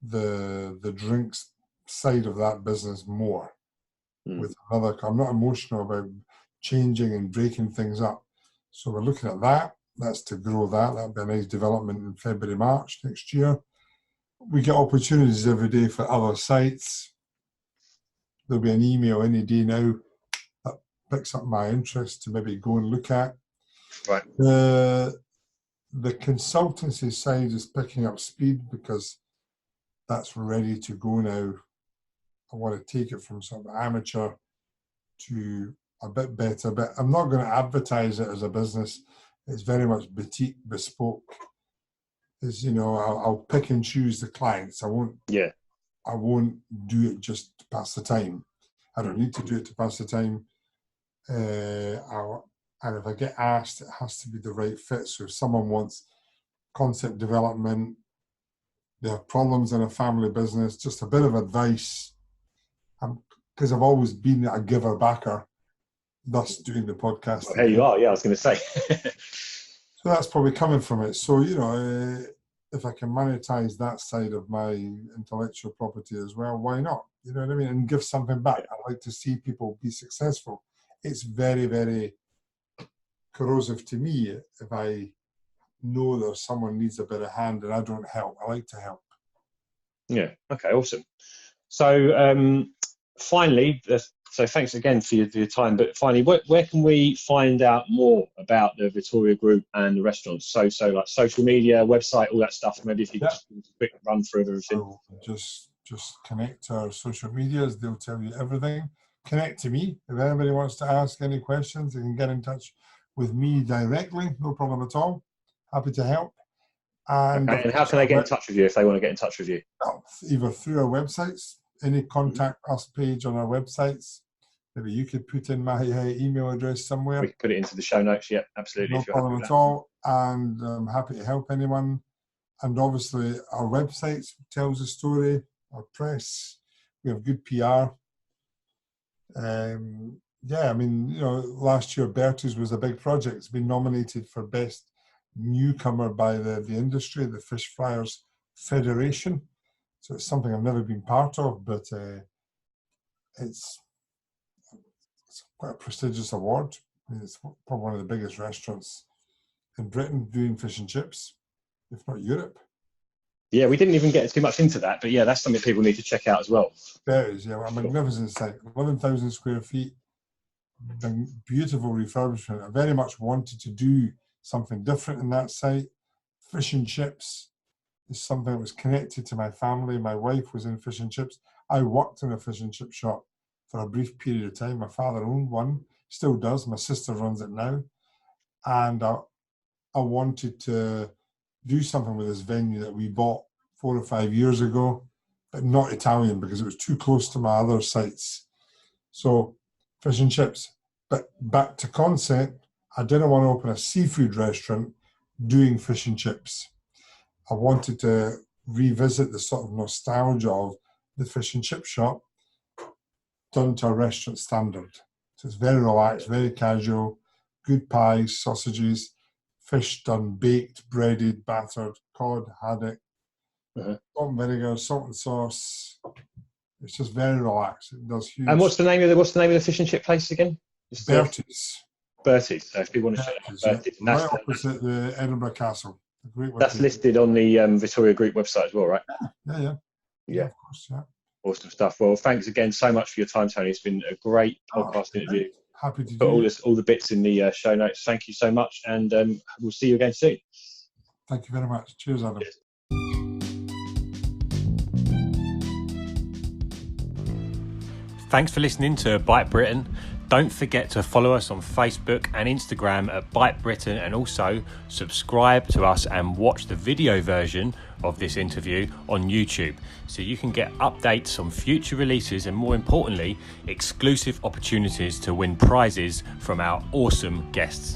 the drinks side of that business more with another? I'm not emotional about changing and breaking things up. So we're looking at that. That's to grow that. That'll be a nice development in February, March next year. We get opportunities every day for other sites. There'll be an email any day now that picks up my interest to maybe go and look at. Right. The consultancy side is picking up speed because that's ready to go now. I want to take it from sort of amateur to a bit better, but I'm not going to advertise it as a business. It's very much boutique, bespoke. Is, you know, I'll pick and choose the clients. I won't do it just to pass the time. I don't need to do it to pass the time. And if I get asked, it has to be the right fit. So if someone wants concept development, they have problems in a family business, just a bit of advice, because I've always been a giver-backer, thus doing the podcast. Well, here you are, yeah, I was going to say. So that's probably coming from it. So, you know, if I can monetize that side of my intellectual property as well, why not? You know what I mean? And give something back. I like to see people be successful. It's very, very corrosive to me if I know that someone needs a bit of hand and I don't help. I like to help. Yeah, okay, awesome. So finally, so thanks again for your time, but finally, where can we find out more about the Vittoria Group and the restaurants? So like social media, website, all that stuff. Maybe if you just give a quick run through of everything. Just connect to our social medias. They'll tell you everything. Connect to me. If anybody wants to ask any questions, they can get in touch with me directly. No problem at all. Happy to help. And how can they get in touch with you if they want to get in touch with you? Either through our websites, any contact us page on our websites. Maybe you could put in my email address somewhere. We can put it into the show notes. Yeah, absolutely. No problem at all. And I'm happy to help anyone. And obviously, our website tells the story. Our press, we have good PR. Yeah, I mean, you know, last year Bertie's was a big project. It's been nominated for best newcomer by the industry, the Fish Fryers Federation. So it's something I've never been part of, but it's quite a prestigious award. I mean, it's probably one of the biggest restaurants in Britain doing fish and chips, if not Europe. Yeah, we didn't even get too much into that, but yeah, that's something people need to check out as well. Bertie's, yeah, a magnificent site, 11,000 square feet, beautiful refurbishment. I very much wanted to do something different in that site. Fish and chips is something that was connected to my family. My wife was in fish and chips. I worked in a fish and chip shop for a brief period of time. My father owned one, still does. My sister runs it now. And I wanted to do something with this venue that we bought 4 or 5 years ago, but not Italian because it was too close to my other sites. So fish and chips. But back to concept, I didn't want to open a seafood restaurant doing fish and chips. I wanted to revisit the sort of nostalgia of the fish and chip shop done to a restaurant standard. So it's very relaxed, very casual, good pies, sausages, fish done baked, breaded, battered, cod, haddock, salt and vinegar, salt and sauce. It's just very relaxed. It does huge. And what's the name of the fish and chip place again? Bertie's. Bertie's. So if people want to check out Bertie's, right opposite the Edinburgh Castle. That's listed on the Vittoria Group website as well, right? Yeah, of course, yeah. Awesome stuff. Well, thanks again so much for your time, Tony. It's been a great podcast interview. Happy to put all the bits in the show notes. Thank you so much, and we'll see you again soon. Thank you very much. Cheers, Adam. Cheers. Thanks for listening to Bite Britain. Don't forget to follow us on Facebook and Instagram at Bite Britain, and also subscribe to us and watch the video version of this interview on YouTube so you can get updates on future releases and, more importantly, exclusive opportunities to win prizes from our awesome guests.